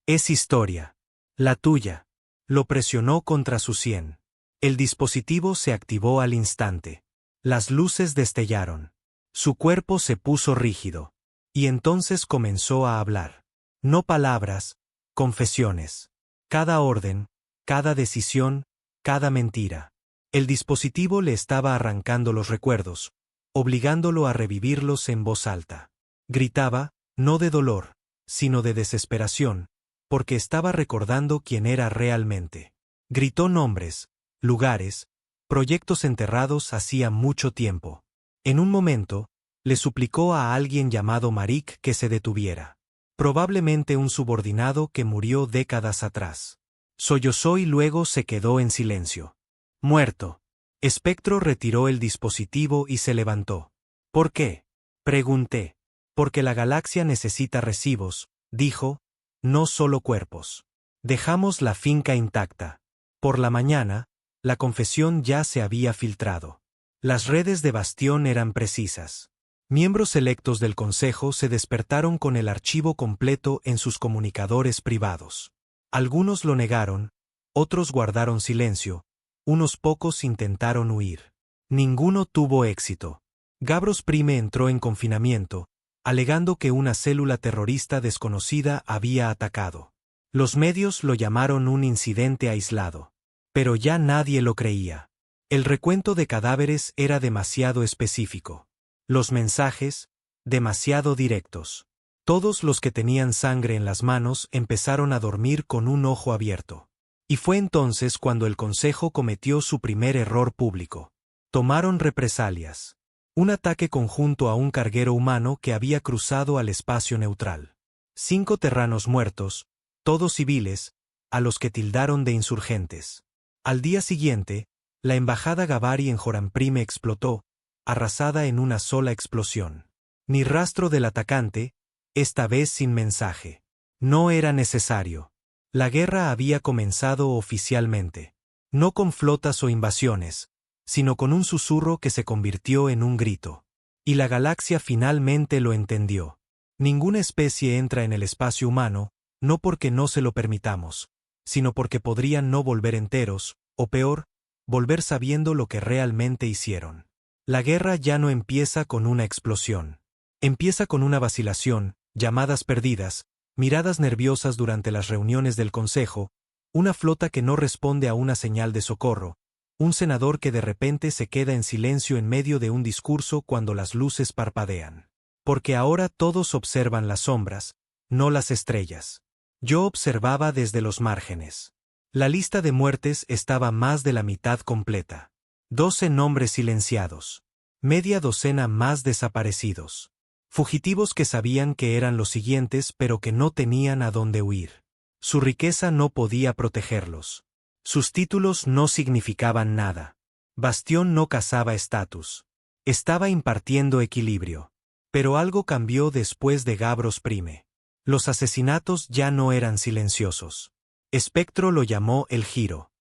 Es historia. La tuya. Lo presionó contra su sien. El dispositivo se activó al instante. Las luces destellaron. Su cuerpo se puso rígido. Y entonces comenzó a hablar. No palabras, confesiones. Cada orden, cada decisión, cada mentira. El dispositivo le estaba arrancando los recuerdos, obligándolo a revivirlos en voz alta. Gritaba, no de dolor, sino de desesperación, porque estaba recordando quién era realmente. Gritó nombres, lugares, proyectos enterrados hacía mucho tiempo. En un momento, le suplicó a alguien llamado Marik que se detuviera. Probablemente un subordinado que murió décadas atrás. Sollozó y luego se quedó en silencio. Muerto. Espectro retiró el dispositivo y se levantó. ¿Por qué? Pregunté. Porque la galaxia necesita recibos, dijo, no solo cuerpos. Dejamos la finca intacta. Por la mañana, la confesión ya se había filtrado. Las redes de Bastión eran precisas. Miembros electos del Consejo se despertaron con el archivo completo en sus comunicadores privados. Algunos lo negaron, otros guardaron silencio, unos pocos intentaron huir. Ninguno tuvo éxito. Gavros Prime entró en confinamiento, alegando que una célula terrorista desconocida había atacado. Los medios lo llamaron un incidente aislado. Pero ya nadie lo creía. El recuento de cadáveres era demasiado específico. Los mensajes, demasiado directos. Todos los que tenían sangre en las manos empezaron a dormir con un ojo abierto. Y fue entonces cuando el Consejo cometió su primer error público. Tomaron represalias. Un ataque conjunto a un carguero humano que había cruzado al espacio neutral. 5 terranos muertos, todos civiles, a los que tildaron de insurgentes. Al día siguiente, la embajada Gavari en Joramprime explotó, arrasada en una sola explosión. Ni rastro del atacante, esta vez sin mensaje. No era necesario. La guerra había comenzado oficialmente. No con flotas o invasiones, sino con un susurro que se convirtió en un grito. Y la galaxia finalmente lo entendió. Ninguna especie entra en el espacio humano, no porque no se lo permitamos, sino porque podrían no volver enteros, o peor, volver sabiendo lo que realmente hicieron. La guerra ya no empieza con una explosión. Empieza con una vacilación, llamadas perdidas, miradas nerviosas durante las reuniones del Consejo, Una flota que no responde a una señal de socorro, un senador que de repente se queda en silencio en medio de un discurso cuando las luces parpadean. Porque ahora todos observan las sombras, no las estrellas. Yo observaba desde los márgenes. La lista de muertes estaba más de la mitad completa. 12 nombres silenciados. Media docena más desaparecidos. Fugitivos que sabían que eran los siguientes pero que no tenían a dónde huir. Su riqueza no podía protegerlos. Sus títulos no significaban nada. Bastión no cazaba estatus. Estaba impartiendo equilibrio. Pero algo cambió después de Gabros Prime. Los asesinatos ya no eran silenciosos. Espectro lo llamó el giro.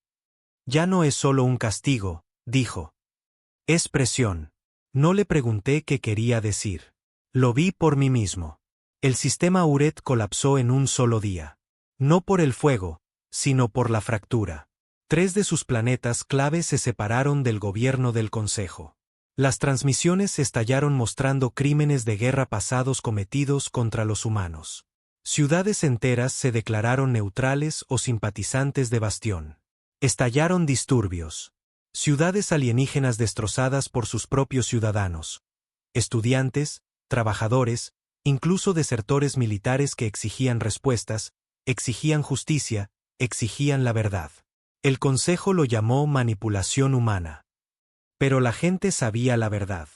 Ya no es solo un castigo, dijo. Es presión. No le pregunté qué quería decir. Lo vi por mí mismo. El sistema Uret colapsó en un solo día. No por el fuego, sino por la fractura. 3 de sus planetas clave se separaron del gobierno del Consejo. Las transmisiones estallaron mostrando crímenes de guerra pasados cometidos contra los humanos. Ciudades enteras se declararon neutrales o simpatizantes de Bastión. Estallaron disturbios. Ciudades alienígenas destrozadas por sus propios ciudadanos. Estudiantes, trabajadores, incluso desertores militares que exigían respuestas, exigían justicia, exigían la verdad. El Consejo lo llamó manipulación humana. Pero la gente sabía la verdad.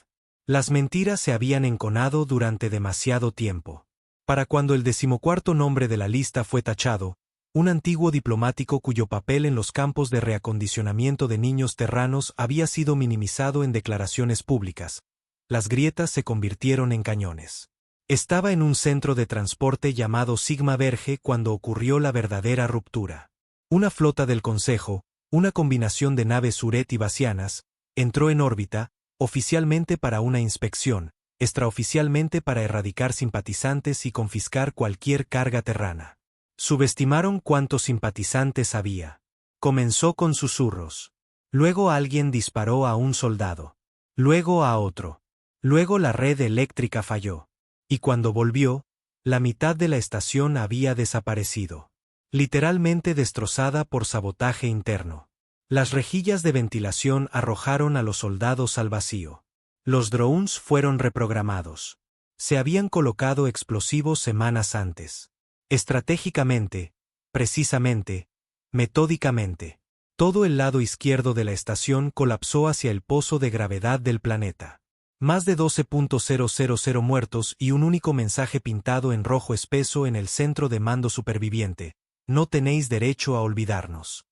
Las mentiras se habían enconado durante demasiado tiempo. Para cuando el 14º nombre de la lista fue tachado, un antiguo diplomático cuyo papel en los campos de reacondicionamiento de niños terranos había sido minimizado en declaraciones públicas, las grietas se convirtieron en cañones. Estaba en un centro de transporte llamado Sigma Verge cuando ocurrió la verdadera ruptura. Una flota del Consejo, una combinación de naves Uret y Basianas, entró en órbita, oficialmente para una inspección, extraoficialmente para erradicar simpatizantes y confiscar cualquier carga terrana. Subestimaron cuántos simpatizantes había. Comenzó con susurros. Luego alguien disparó a un soldado. Luego a otro. Luego la red eléctrica falló. Y cuando volvió, la mitad de la estación había desaparecido. Literalmente destrozada por sabotaje interno. Las rejillas de ventilación arrojaron a los soldados al vacío. Los drones fueron reprogramados. Se habían colocado explosivos semanas antes. Estratégicamente, precisamente, metódicamente. Todo el lado izquierdo de la estación colapsó hacia el pozo de gravedad del planeta. Más de 12.000 muertos y un único mensaje pintado en rojo espeso en el centro de mando superviviente. No tenéis derecho a olvidarnos.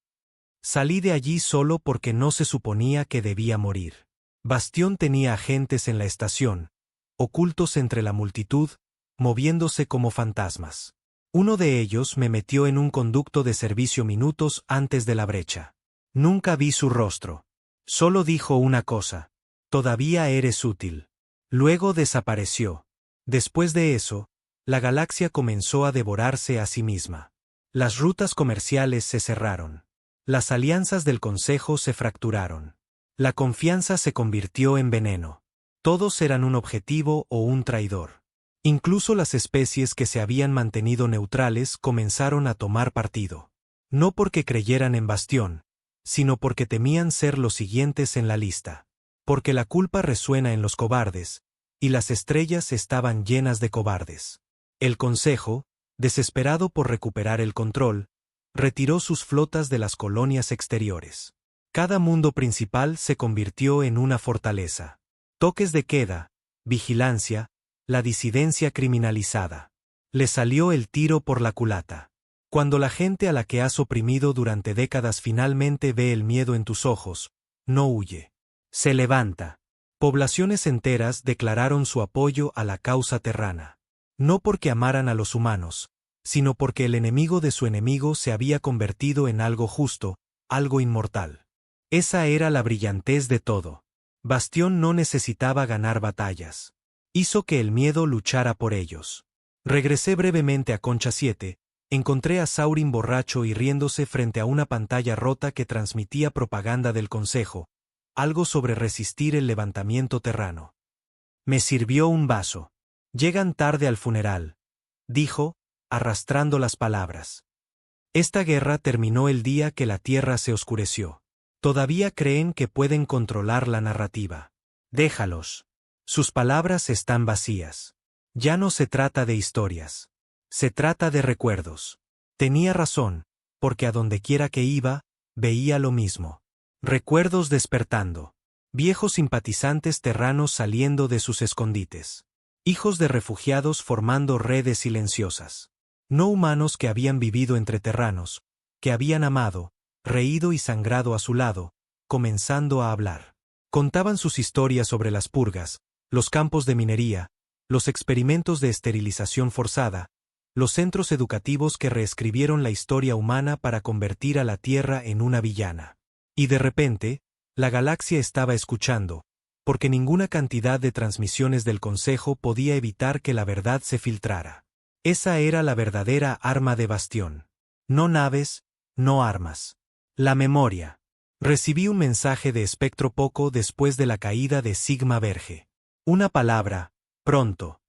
Salí de allí solo porque no se suponía que debía morir. Bastión tenía agentes en la estación, ocultos entre la multitud, moviéndose como fantasmas. Uno de ellos me metió en un conducto de servicio minutos antes de la brecha. Nunca vi su rostro. Solo dijo una cosa: todavía eres útil. Luego desapareció. Después de eso, la galaxia comenzó a devorarse a sí misma. Las rutas comerciales se cerraron. Las alianzas del Consejo se fracturaron. La confianza se convirtió en veneno. Todos eran un objetivo o un traidor. Incluso las especies que se habían mantenido neutrales comenzaron a tomar partido. No porque creyeran en Bastión, sino porque temían ser los siguientes en la lista. Porque la culpa resuena en los cobardes, y las estrellas estaban llenas de cobardes. El Consejo, desesperado por recuperar el control, retiró sus flotas de las colonias exteriores. Cada mundo principal se convirtió en una fortaleza. Toques de queda, vigilancia, la disidencia criminalizada. Le salió el tiro por la culata. Cuando la gente a la que has oprimido durante décadas finalmente ve el miedo en tus ojos, no huye. Se levanta. Poblaciones enteras declararon su apoyo a la causa terrana. No porque amaran a los humanos, sino porque el enemigo de su enemigo se había convertido en algo justo, algo inmortal. Esa era la brillantez de todo. Bastión no necesitaba ganar batallas. Hizo que el miedo luchara por ellos. Regresé brevemente a Concha 7, encontré a Saurin borracho y riéndose frente a una pantalla rota que transmitía propaganda del Consejo, algo sobre resistir el levantamiento terrano. Me sirvió un vaso. Llegan tarde al funeral, dijo, arrastrando las palabras. Esta guerra terminó el día que la Tierra se oscureció. Todavía creen que pueden controlar la narrativa. Déjalos. Sus palabras están vacías. Ya no se trata de historias. Se trata de recuerdos. Tenía razón, porque a donde quiera que iba, veía lo mismo. Recuerdos despertando. Viejos simpatizantes terranos saliendo de sus escondites. Hijos de refugiados formando redes silenciosas. No humanos que habían vivido entre terranos, que habían amado, reído y sangrado a su lado, comenzando a hablar. Contaban sus historias sobre las purgas, los campos de minería, los experimentos de esterilización forzada, los centros educativos que reescribieron la historia humana para convertir a la Tierra en una villana. Y de repente, la galaxia estaba escuchando, porque ninguna cantidad de transmisiones del Consejo podía evitar que la verdad se filtrara. Esa era la verdadera arma de Bastión. No naves, no armas. La memoria. Recibí un mensaje de espectro poco después de la caída de Sigma Verge. Una palabra, pronto.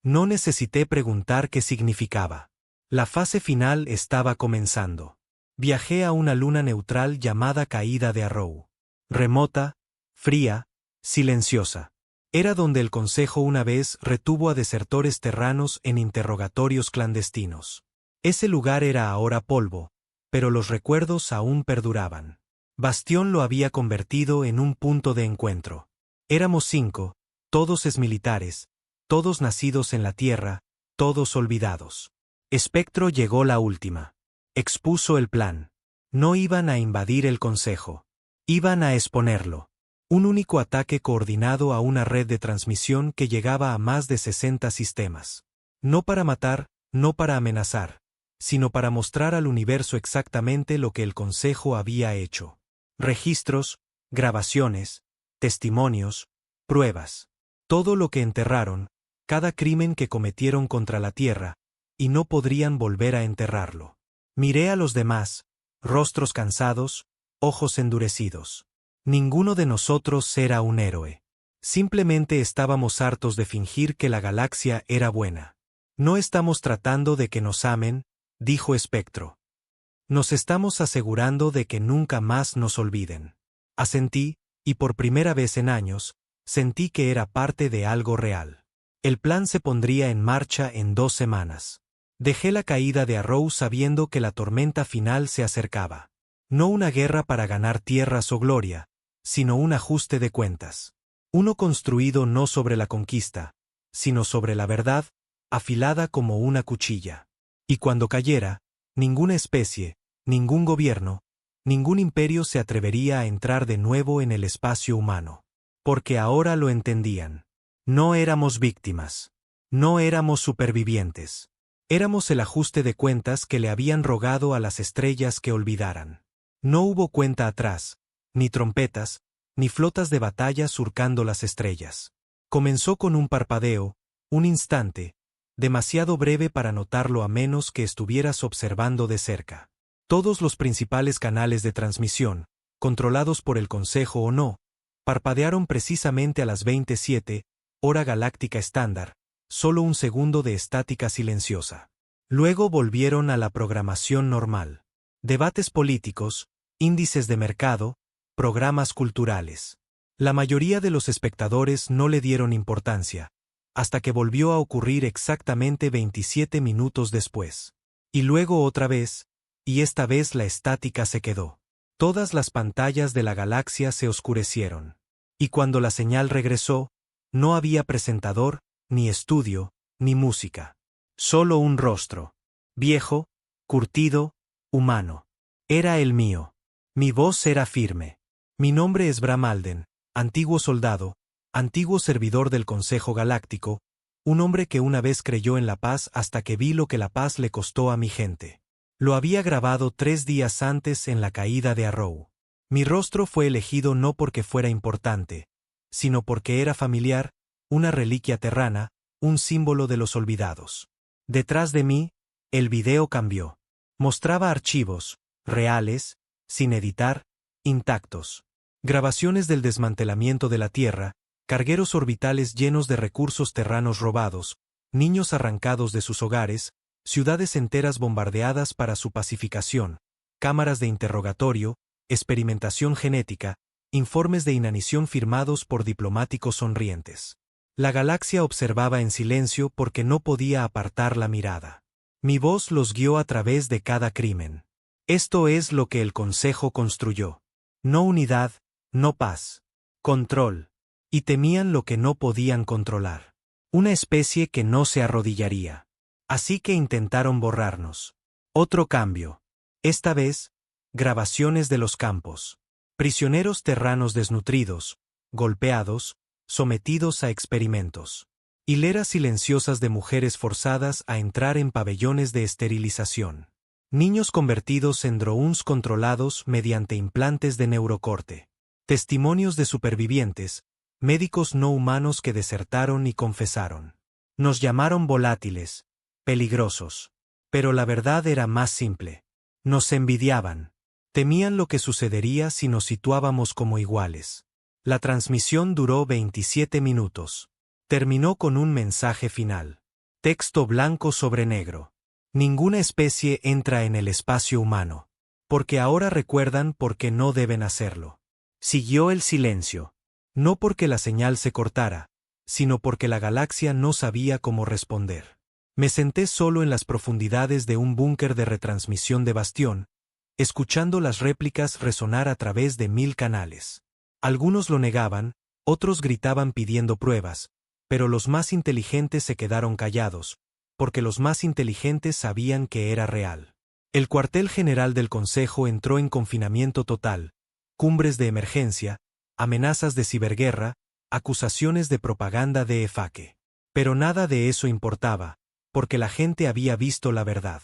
No necesité preguntar qué significaba. La fase final estaba comenzando. Viajé a una luna neutral llamada Caída de Arrow. Remota, fría, silenciosa. Era donde el Consejo una vez retuvo a desertores terranos en interrogatorios clandestinos. Ese lugar era ahora polvo, pero los recuerdos aún perduraban. Bastión lo había convertido en un punto de encuentro. Éramos 5, todos exmilitares, todos nacidos en la Tierra, todos olvidados. Espectro llegó la última. Expuso el plan. No iban a invadir el Consejo. Iban a exponerlo. Un único ataque coordinado a una red de transmisión que llegaba a más de 60 sistemas. No para matar, no para amenazar, sino para mostrar al universo exactamente lo que el Consejo había hecho. Registros, grabaciones, testimonios, pruebas. Todo lo que enterraron, cada crimen que cometieron contra la Tierra, y no podrían volver a enterrarlo. Miré a los demás, rostros cansados, ojos endurecidos. Ninguno de nosotros era un héroe. Simplemente estábamos hartos de fingir que la galaxia era buena. No estamos tratando de que nos amen, dijo Espectro. Nos estamos asegurando de que nunca más nos olviden. Asentí, y por primera vez en años, sentí que era parte de algo real. El plan se pondría en marcha en 2 semanas. Dejé la caída de Arrow sabiendo que la tormenta final se acercaba. No una guerra para ganar tierras o gloria, sino un ajuste de cuentas. Uno construido no sobre la conquista, sino sobre la verdad, afilada como una cuchilla. Y cuando cayera, ninguna especie, ningún gobierno, ningún imperio se atrevería a entrar de nuevo en el espacio humano. Porque ahora lo entendían. No éramos víctimas. No éramos supervivientes. Éramos el ajuste de cuentas que le habían rogado a las estrellas que olvidaran. No hubo cuenta atrás, ni trompetas, ni flotas de batalla surcando las estrellas. Comenzó con un parpadeo, un instante, demasiado breve para notarlo a menos que estuvieras observando de cerca. Todos los principales canales de transmisión, controlados por el Consejo o no, parpadearon precisamente a las 27, hora galáctica estándar, solo un segundo de estática silenciosa. Luego volvieron a la programación normal. Debates políticos, índices de mercado, programas culturales. La mayoría de los espectadores no le dieron importancia, hasta que volvió a ocurrir exactamente 27 minutos después. Y luego otra vez, y esta vez la estática se quedó. Todas las pantallas de la galaxia se oscurecieron. Y cuando la señal regresó, no había presentador, ni estudio, ni música. Solo un rostro. Viejo, curtido, humano. Era el mío. Mi voz era firme. Mi nombre es Bram Alden, antiguo soldado, antiguo servidor del Consejo Galáctico, un hombre que una vez creyó en la paz hasta que vi lo que la paz le costó a mi gente. Lo había grabado 3 días antes en la caída de Arrow. Mi rostro fue elegido no porque fuera importante, sino porque era familiar, una reliquia terrana, un símbolo de los olvidados. Detrás de mí, el video cambió. Mostraba archivos, reales, sin editar, intactos. Grabaciones del desmantelamiento de la Tierra, cargueros orbitales llenos de recursos terranos robados, niños arrancados de sus hogares, ciudades enteras bombardeadas para su pacificación, cámaras de interrogatorio, experimentación genética, informes de inanición firmados por diplomáticos sonrientes. La galaxia observaba en silencio porque no podía apartar la mirada. Mi voz los guió a través de cada crimen. Esto es lo que el Consejo construyó. No unidad, no paz. Control. Y temían lo que no podían controlar. Una especie que no se arrodillaría. Así que intentaron borrarnos. Otro cambio. Esta vez, grabaciones de los campos. Prisioneros terranos desnutridos, golpeados, sometidos a experimentos. Hileras silenciosas de mujeres forzadas a entrar en pabellones de esterilización. Niños convertidos en drones controlados mediante implantes de neurocorte. Testimonios de supervivientes, médicos no humanos que desertaron y confesaron. Nos llamaron volátiles, peligrosos. Pero la verdad era más simple. Nos envidiaban. Temían lo que sucedería si nos situábamos como iguales. La transmisión duró 27 minutos. Terminó con un mensaje final. Texto blanco sobre negro. Ninguna especie entra en el espacio humano. Porque ahora recuerdan por qué no deben hacerlo. Siguió el silencio. No porque la señal se cortara, sino porque la galaxia no sabía cómo responder. Me senté solo en las profundidades de un búnker de retransmisión de Bastión, escuchando las réplicas resonar a través de 1000 canales. Algunos lo negaban, otros gritaban pidiendo pruebas, pero los más inteligentes se quedaron callados, porque los más inteligentes sabían que era real. El cuartel general del Consejo entró en confinamiento total, cumbres de emergencia, amenazas de ciberguerra, acusaciones de propaganda de EFAKE. Pero nada de eso importaba, porque la gente había visto la verdad.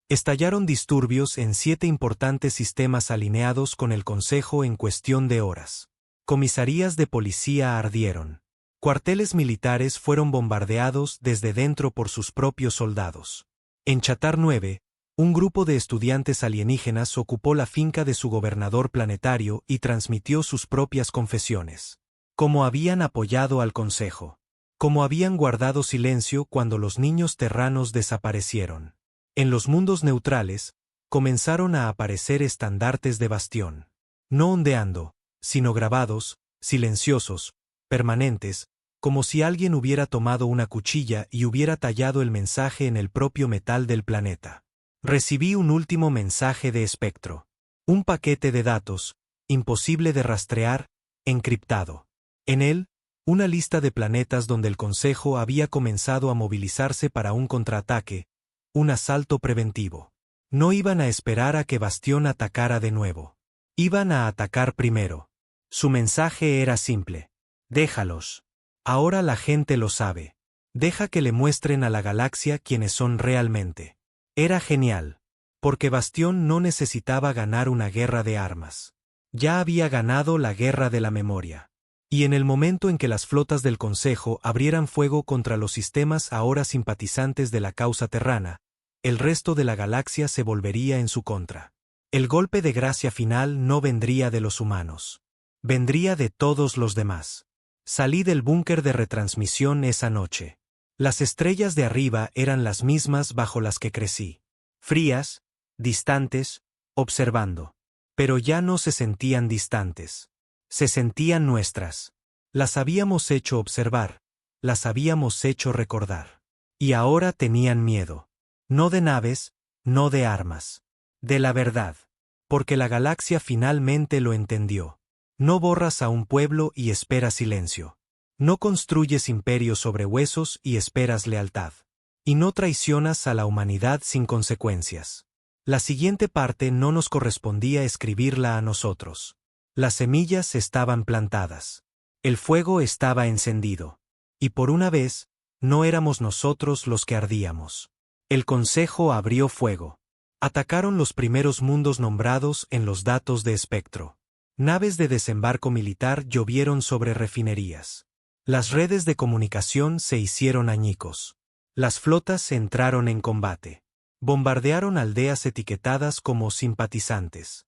Estallaron disturbios en 7 importantes sistemas alineados con el Consejo en cuestión de horas. Comisarías de policía ardieron. Cuarteles militares fueron bombardeados desde dentro por sus propios soldados. En Chatar 9, un grupo de estudiantes alienígenas ocupó la finca de su gobernador planetario y transmitió sus propias confesiones. Cómo habían apoyado al Consejo. Cómo habían guardado silencio cuando los niños terranos desaparecieron. En los mundos neutrales, comenzaron a aparecer estandartes de Bastión. No ondeando, sino grabados, silenciosos, permanentes, como si alguien hubiera tomado una cuchilla y hubiera tallado el mensaje en el propio metal del planeta. Recibí un último mensaje de espectro. Un paquete de datos, imposible de rastrear, encriptado. En él, una lista de planetas donde el Consejo había comenzado a movilizarse para un contraataque, un asalto preventivo. No iban a esperar a que Bastión atacara de nuevo. Iban a atacar primero. Su mensaje era simple. Déjalos. Ahora la gente lo sabe. Deja que le muestren a la galaxia quiénes son realmente. Era genial. Porque Bastión no necesitaba ganar una guerra de armas. Ya había ganado la guerra de la memoria. Y en el momento en que las flotas del Consejo abrieran fuego contra los sistemas ahora simpatizantes de la causa terrana, el resto de la galaxia se volvería en su contra. El golpe de gracia final no vendría de los humanos. Vendría de todos los demás. Salí del búnker de retransmisión esa noche. Las estrellas de arriba eran las mismas bajo las que crecí. Frías, distantes, observando. Pero ya no se sentían distantes. Se sentían nuestras. Las habíamos hecho observar, las habíamos hecho recordar. Y ahora tenían miedo. No de naves, no de armas. De la verdad. Porque la galaxia finalmente lo entendió. No borras a un pueblo y esperas silencio. No construyes imperios sobre huesos y esperas lealtad. Y no traicionas a la humanidad sin consecuencias. La siguiente parte no nos correspondía escribirla a nosotros. Las semillas estaban plantadas. El fuego estaba encendido. Y por una vez, no éramos nosotros los que ardíamos. El Consejo abrió fuego. Atacaron los primeros mundos nombrados en los datos de espectro. Naves de desembarco militar llovieron sobre refinerías. Las redes de comunicación se hicieron añicos. Las flotas entraron en combate. Bombardearon aldeas etiquetadas como simpatizantes.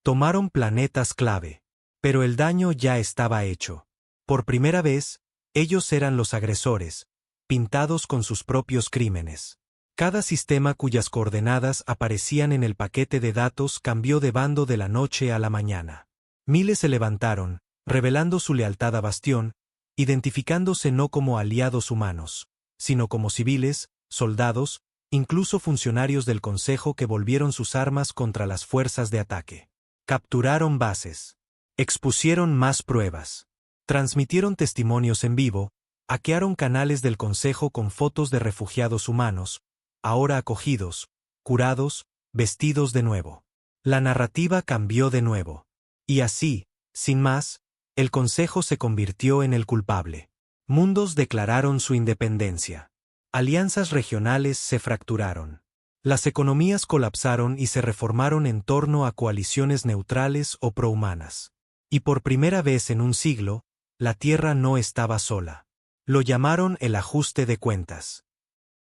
Tomaron planetas clave. Pero el daño ya estaba hecho. Por primera vez, ellos eran los agresores, pintados con sus propios crímenes. Cada sistema cuyas coordenadas aparecían en el paquete de datos cambió de bando de la noche a la mañana. Miles se levantaron, revelando su lealtad a Bastión, identificándose no como aliados humanos, sino como civiles, soldados, incluso funcionarios del Consejo que volvieron sus armas contra las fuerzas de ataque. Capturaron bases. Expusieron más pruebas. Transmitieron testimonios en vivo, hackearon canales del Consejo con fotos de refugiados humanos, ahora acogidos, curados, vestidos de nuevo. La narrativa cambió de nuevo. Y así, sin más, el Consejo se convirtió en el culpable. Mundos declararon su independencia. Alianzas regionales se fracturaron. Las economías colapsaron y se reformaron en torno a coaliciones neutrales o prohumanas. Y por primera vez en un siglo, la Tierra no estaba sola. Lo llamaron el ajuste de cuentas.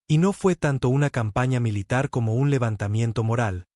Y no fue tanto una campaña militar como un levantamiento moral,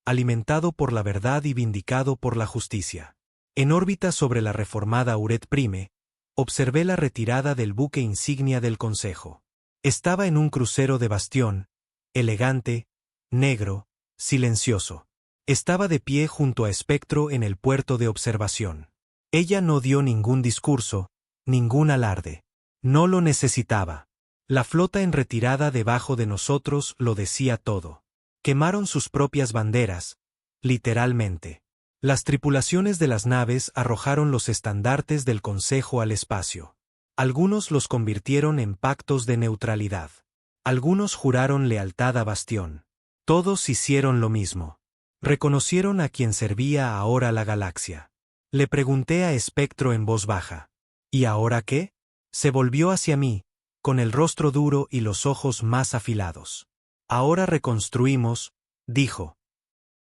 alimentado por la verdad y vindicado por la justicia. En órbita sobre la reformada Uret Prime, observé la retirada del buque insignia del Consejo. Estaba en un crucero de Bastión, elegante, negro, silencioso. Estaba de pie junto a Espectro en el puerto de observación. Ella no dio ningún discurso, ningún alarde. No lo necesitaba. La flota en retirada debajo de nosotros lo decía todo. Quemaron sus propias banderas, literalmente. Las tripulaciones de las naves arrojaron los estandartes del Consejo al espacio. Algunos los convirtieron en pactos de neutralidad. Algunos juraron lealtad a Bastión. Todos hicieron lo mismo. Reconocieron a quien servía ahora la galaxia. Le pregunté a Espectro en voz baja. ¿Y ahora qué? Se volvió hacia mí, con el rostro duro y los ojos más afilados. Ahora reconstruimos, dijo.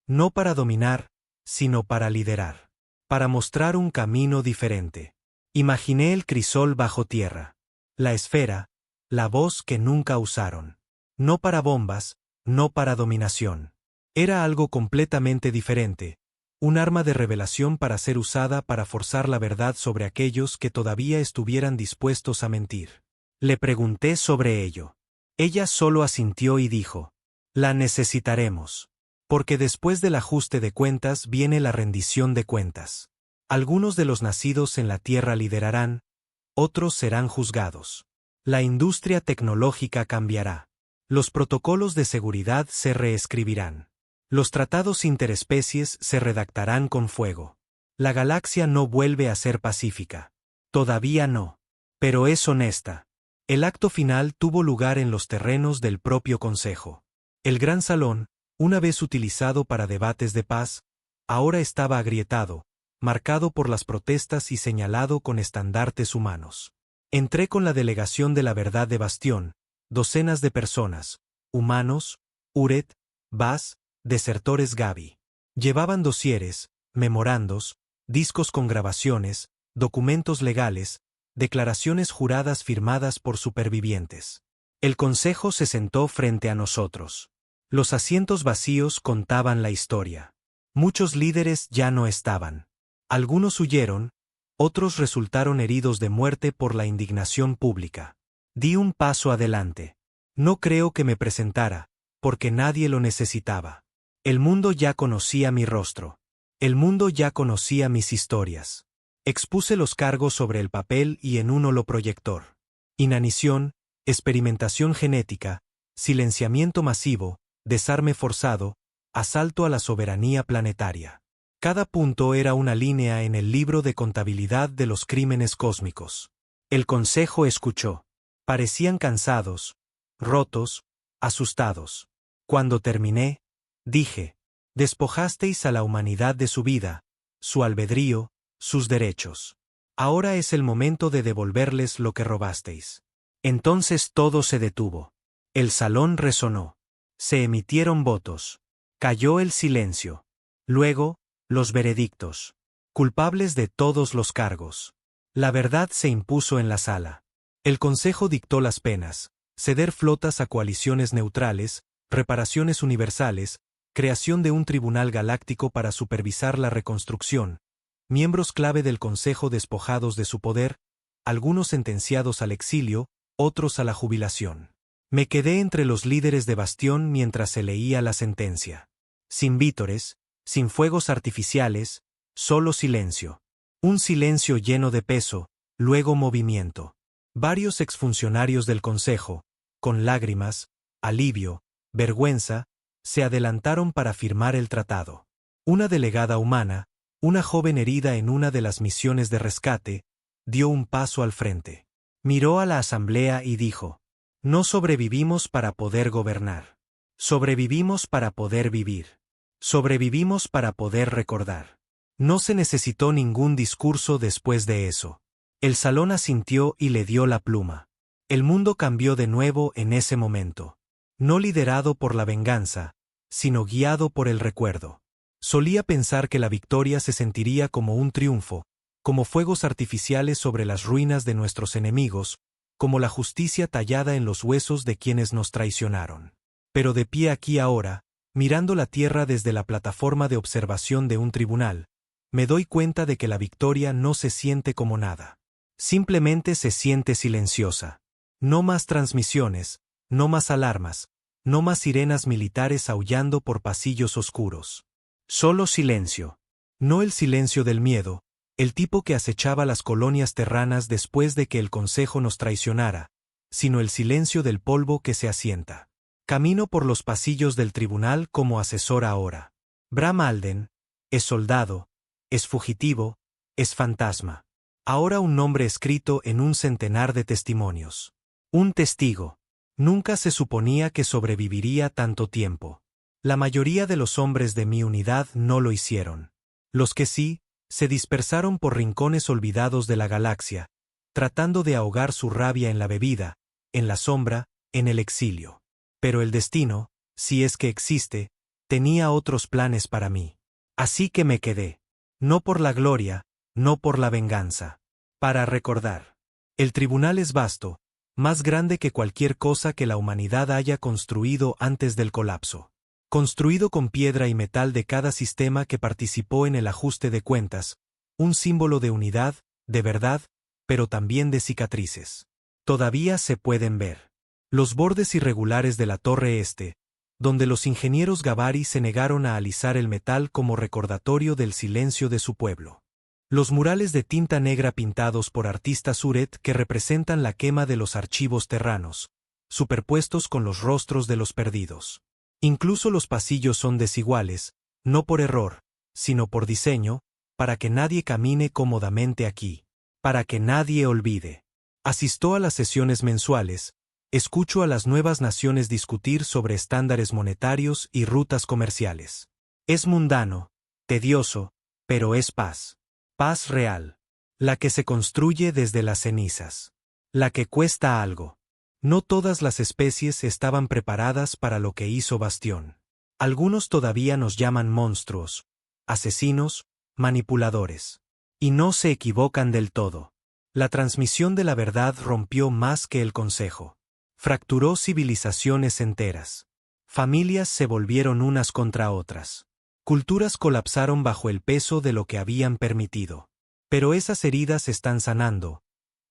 No para dominar, sino para liderar. Para mostrar un camino diferente. Imaginé el crisol bajo tierra. La esfera, la voz que nunca usaron. No para bombas, no para dominación. Era algo completamente diferente. Un arma de revelación para ser usada para forzar la verdad sobre aquellos que todavía estuvieran dispuestos a mentir. Le pregunté sobre ello. Ella solo asintió y dijo, la necesitaremos. Porque después del ajuste de cuentas viene la rendición de cuentas. Algunos de los nacidos en la Tierra liderarán, otros serán juzgados. La industria tecnológica cambiará. Los protocolos de seguridad se reescribirán. Los tratados interespecies se redactarán con fuego. La galaxia no vuelve a ser pacífica. Todavía no. Pero es honesta. El acto final tuvo lugar en los terrenos del propio Consejo. El gran salón, una vez utilizado para debates de paz, ahora estaba agrietado, marcado por las protestas y señalado con estandartes humanos. Entré con la delegación de la verdad de Bastión, docenas de personas, humanos, Uret, Bas, desertores Gavi. Llevaban dosieres, memorandos, discos con grabaciones, documentos legales, declaraciones juradas firmadas por supervivientes. El Consejo se sentó frente a nosotros. Los asientos vacíos contaban la historia. Muchos líderes ya no estaban. Algunos huyeron, otros resultaron heridos de muerte por la indignación pública. Di un paso adelante. No creo que me presentara, porque nadie lo necesitaba. El mundo ya conocía mi rostro. El mundo ya conocía mis historias. Expuse los cargos sobre el papel y en un holoproyector. Inanición, experimentación genética, silenciamiento masivo, desarme forzado, asalto a la soberanía planetaria. Cada punto era una línea en el libro de contabilidad de los crímenes cósmicos. El Consejo escuchó. Parecían cansados, rotos, asustados. Cuando terminé, dije, despojasteis a la humanidad de su vida, su albedrío, sus derechos. Ahora es el momento de devolverles lo que robasteis. Entonces todo se detuvo. El salón resonó. Se emitieron votos. Cayó el silencio. Luego, los veredictos. Culpables de todos los cargos. La verdad se impuso en la sala. El Consejo dictó las penas: ceder flotas a coaliciones neutrales, reparaciones universales, creación de un tribunal galáctico para supervisar la reconstrucción, miembros clave del Consejo despojados de su poder, algunos sentenciados al exilio, otros a la jubilación. Me quedé entre los líderes de Bastión mientras se leía la sentencia. Sin vítores, sin fuegos artificiales, solo silencio. Un silencio lleno de peso, luego movimiento. Varios exfuncionarios del Consejo, con lágrimas, alivio, vergüenza, se adelantaron para firmar el tratado. Una delegada humana, una joven herida en una de las misiones de rescate, dio un paso al frente. Miró a la asamblea y dijo: no sobrevivimos para poder gobernar. Sobrevivimos para poder vivir. Sobrevivimos para poder recordar. No se necesitó ningún discurso después de eso. El salón asintió y le dio la pluma. El mundo cambió de nuevo en ese momento. No liderado por la venganza, sino guiado por el recuerdo. Solía pensar que la victoria se sentiría como un triunfo, como fuegos artificiales sobre las ruinas de nuestros enemigos, como la justicia tallada en los huesos de quienes nos traicionaron. Pero de pie aquí ahora, mirando la tierra desde la plataforma de observación de un tribunal, me doy cuenta de que la victoria no se siente como nada. Simplemente se siente silenciosa. No más transmisiones, no más alarmas, no más sirenas militares aullando por pasillos oscuros. Solo silencio. No el silencio del miedo, el tipo que acechaba las colonias terranas después de que el Consejo nos traicionara, sino el silencio del polvo que se asienta. Camino por los pasillos del tribunal como asesor ahora. Bram Alden es soldado, es fugitivo, es fantasma. Ahora un nombre escrito en un centenar de testimonios. Un testigo. Nunca se suponía que sobreviviría tanto tiempo. La mayoría de los hombres de mi unidad no lo hicieron. Los que sí, se dispersaron por rincones olvidados de la galaxia, tratando de ahogar su rabia en la bebida, en la sombra, en el exilio. Pero el destino, si es que existe, tenía otros planes para mí. Así que me quedé. No por la gloria, no por la venganza. Para recordar. El tribunal es vasto, más grande que cualquier cosa que la humanidad haya construido antes del colapso. Construido con piedra y metal de cada sistema que participó en el ajuste de cuentas, un símbolo de unidad, de verdad, pero también de cicatrices. Todavía se pueden ver los bordes irregulares de la torre este, donde los ingenieros Gavari se negaron a alisar el metal como recordatorio del silencio de su pueblo. Los murales de tinta negra pintados por artistas Suret que representan la quema de los archivos terranos, superpuestos con los rostros de los perdidos. Incluso los pasillos son desiguales, no por error, sino por diseño, para que nadie camine cómodamente aquí, para que nadie olvide. Asisto a las sesiones mensuales, escucho a las nuevas naciones discutir sobre estándares monetarios y rutas comerciales. Es mundano, tedioso, pero es paz. Paz real. La que se construye desde las cenizas. La que cuesta algo. No todas las especies estaban preparadas para lo que hizo Bastión. Algunos todavía nos llaman monstruos, asesinos, manipuladores. Y no se equivocan del todo. La transmisión de la verdad rompió más que el Consejo. Fracturó civilizaciones enteras. Familias se volvieron unas contra otras. Culturas colapsaron bajo el peso de lo que habían permitido. Pero esas heridas están sanando.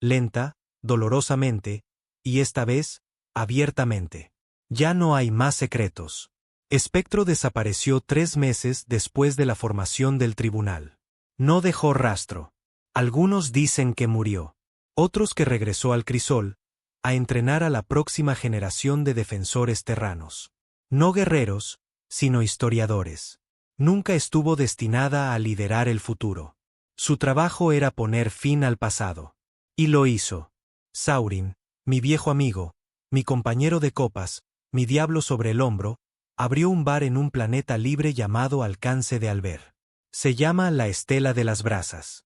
Lenta, dolorosamente, y esta vez, abiertamente. Ya no hay más secretos. Espectro desapareció 3 meses después de la formación del tribunal. No dejó rastro. Algunos dicen que murió. Otros que regresó al crisol, a entrenar a la próxima generación de defensores terranos. No guerreros, sino historiadores. Nunca estuvo destinada a liderar el futuro. Su trabajo era poner fin al pasado. Y lo hizo. Saurin, mi viejo amigo, mi compañero de copas, mi diablo sobre el hombro, abrió un bar en un planeta libre llamado Alcance de Alber. Se llama la Estela de las Brasas.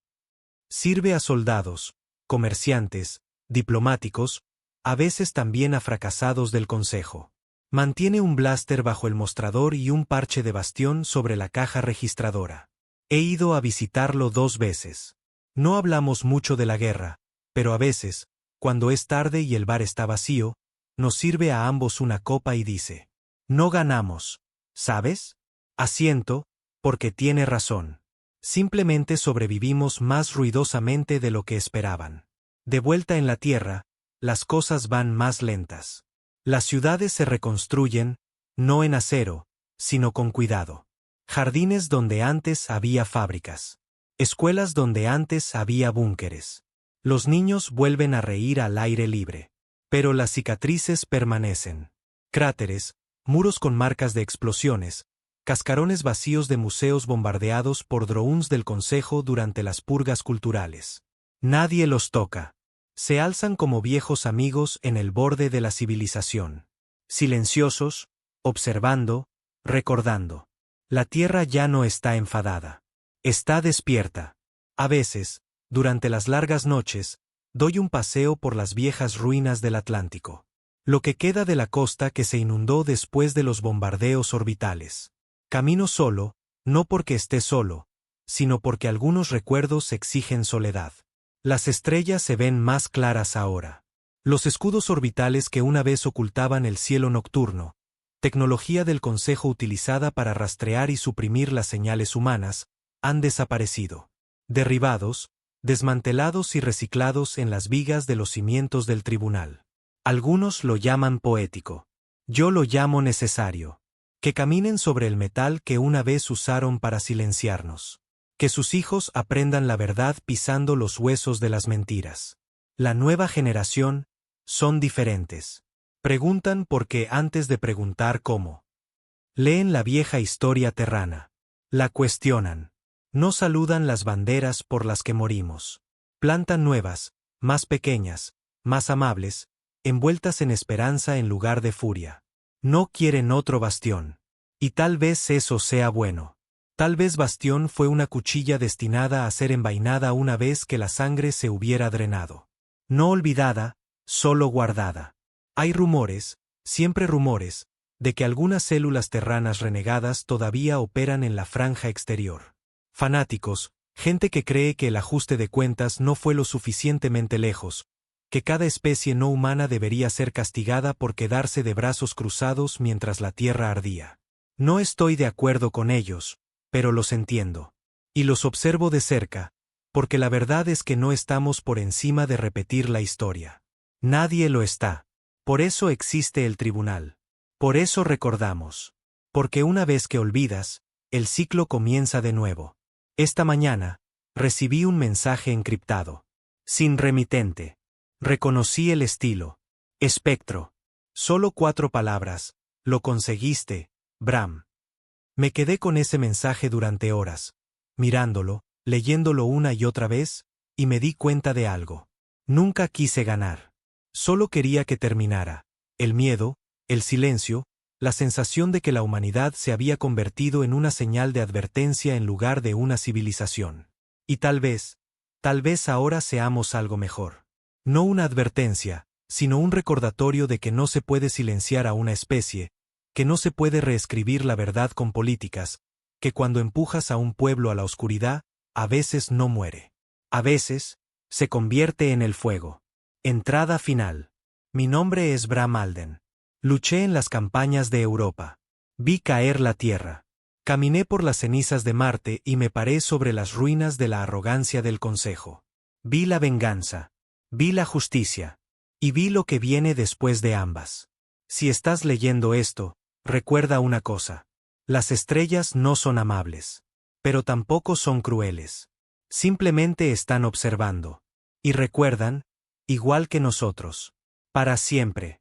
Sirve a soldados, comerciantes, diplomáticos, a veces también a fracasados del Consejo. Mantiene un blaster bajo el mostrador y un parche de Bastión sobre la caja registradora. He ido a visitarlo 2 veces. No hablamos mucho de la guerra, pero a veces, cuando es tarde y el bar está vacío, nos sirve a ambos una copa y dice: no ganamos, ¿sabes? Asiento, porque tiene razón. Simplemente sobrevivimos más ruidosamente de lo que esperaban. De vuelta en la Tierra, las cosas van más lentas. Las ciudades se reconstruyen, no en acero, sino con cuidado. Jardines donde antes había fábricas. Escuelas donde antes había búnkeres. Los niños vuelven a reír al aire libre. Pero las cicatrices permanecen. Cráteres, muros con marcas de explosiones, cascarones vacíos de museos bombardeados por drones del Consejo durante las purgas culturales. Nadie los toca. Se alzan como viejos amigos en el borde de la civilización. Silenciosos, observando, recordando. La tierra ya no está enfadada. Está despierta. A veces, durante las largas noches, doy un paseo por las viejas ruinas del Atlántico. Lo que queda de la costa que se inundó después de los bombardeos orbitales. Camino solo, no porque esté solo, sino porque algunos recuerdos exigen soledad. Las estrellas se ven más claras ahora. Los escudos orbitales que una vez ocultaban el cielo nocturno, tecnología del Consejo utilizada para rastrear y suprimir las señales humanas, han desaparecido. Derribados, desmantelados y reciclados en las vigas de los cimientos del tribunal. Algunos lo llaman poético. Yo lo llamo necesario. Que caminen sobre el metal que una vez usaron para silenciarnos. Que sus hijos aprendan la verdad pisando los huesos de las mentiras. La nueva generación son diferentes. Preguntan por qué antes de preguntar cómo. Leen la vieja historia terrana. La cuestionan. No saludan las banderas por las que morimos. Plantan nuevas, más pequeñas, más amables, envueltas en esperanza en lugar de furia. No quieren otro bastión. Y tal vez eso sea bueno. Tal vez bastión fue una cuchilla destinada a ser envainada una vez que la sangre se hubiera drenado. No olvidada, solo guardada. Hay rumores, siempre rumores, de que algunas células terranas renegadas todavía operan en la franja exterior. Fanáticos, gente que cree que el ajuste de cuentas no fue lo suficientemente lejos, que cada especie no humana debería ser castigada por quedarse de brazos cruzados mientras la tierra ardía. No estoy de acuerdo con ellos, pero los entiendo. Y los observo de cerca, porque la verdad es que no estamos por encima de repetir la historia. Nadie lo está. Por eso existe el tribunal. Por eso recordamos. Porque una vez que olvidas, el ciclo comienza de nuevo. Esta mañana, recibí un mensaje encriptado. Sin remitente. Reconocí el estilo. Espectro. Solo 4 palabras. Lo conseguiste, Bram. Me quedé con ese mensaje durante horas, mirándolo, leyéndolo una y otra vez, y me di cuenta de algo. Nunca quise ganar. Solo quería que terminara. El miedo, el silencio, la sensación de que la humanidad se había convertido en una señal de advertencia en lugar de una civilización. Y tal vez ahora seamos algo mejor. No una advertencia, sino un recordatorio de que no se puede silenciar a una especie, que no se puede reescribir la verdad con políticas, que cuando empujas a un pueblo a la oscuridad, a veces no muere. A veces, se convierte en el fuego. Entrada final. Mi nombre es Bram Alden. Luché en las campañas de Europa. Vi caer la tierra. Caminé por las cenizas de Marte y me paré sobre las ruinas de la arrogancia del Consejo. Vi la venganza. Vi la justicia. Y vi lo que viene después de ambas. Si estás leyendo esto, recuerda una cosa. Las estrellas no son amables. Pero tampoco son crueles. Simplemente están observando. Y recuerdan, igual que nosotros. Para siempre.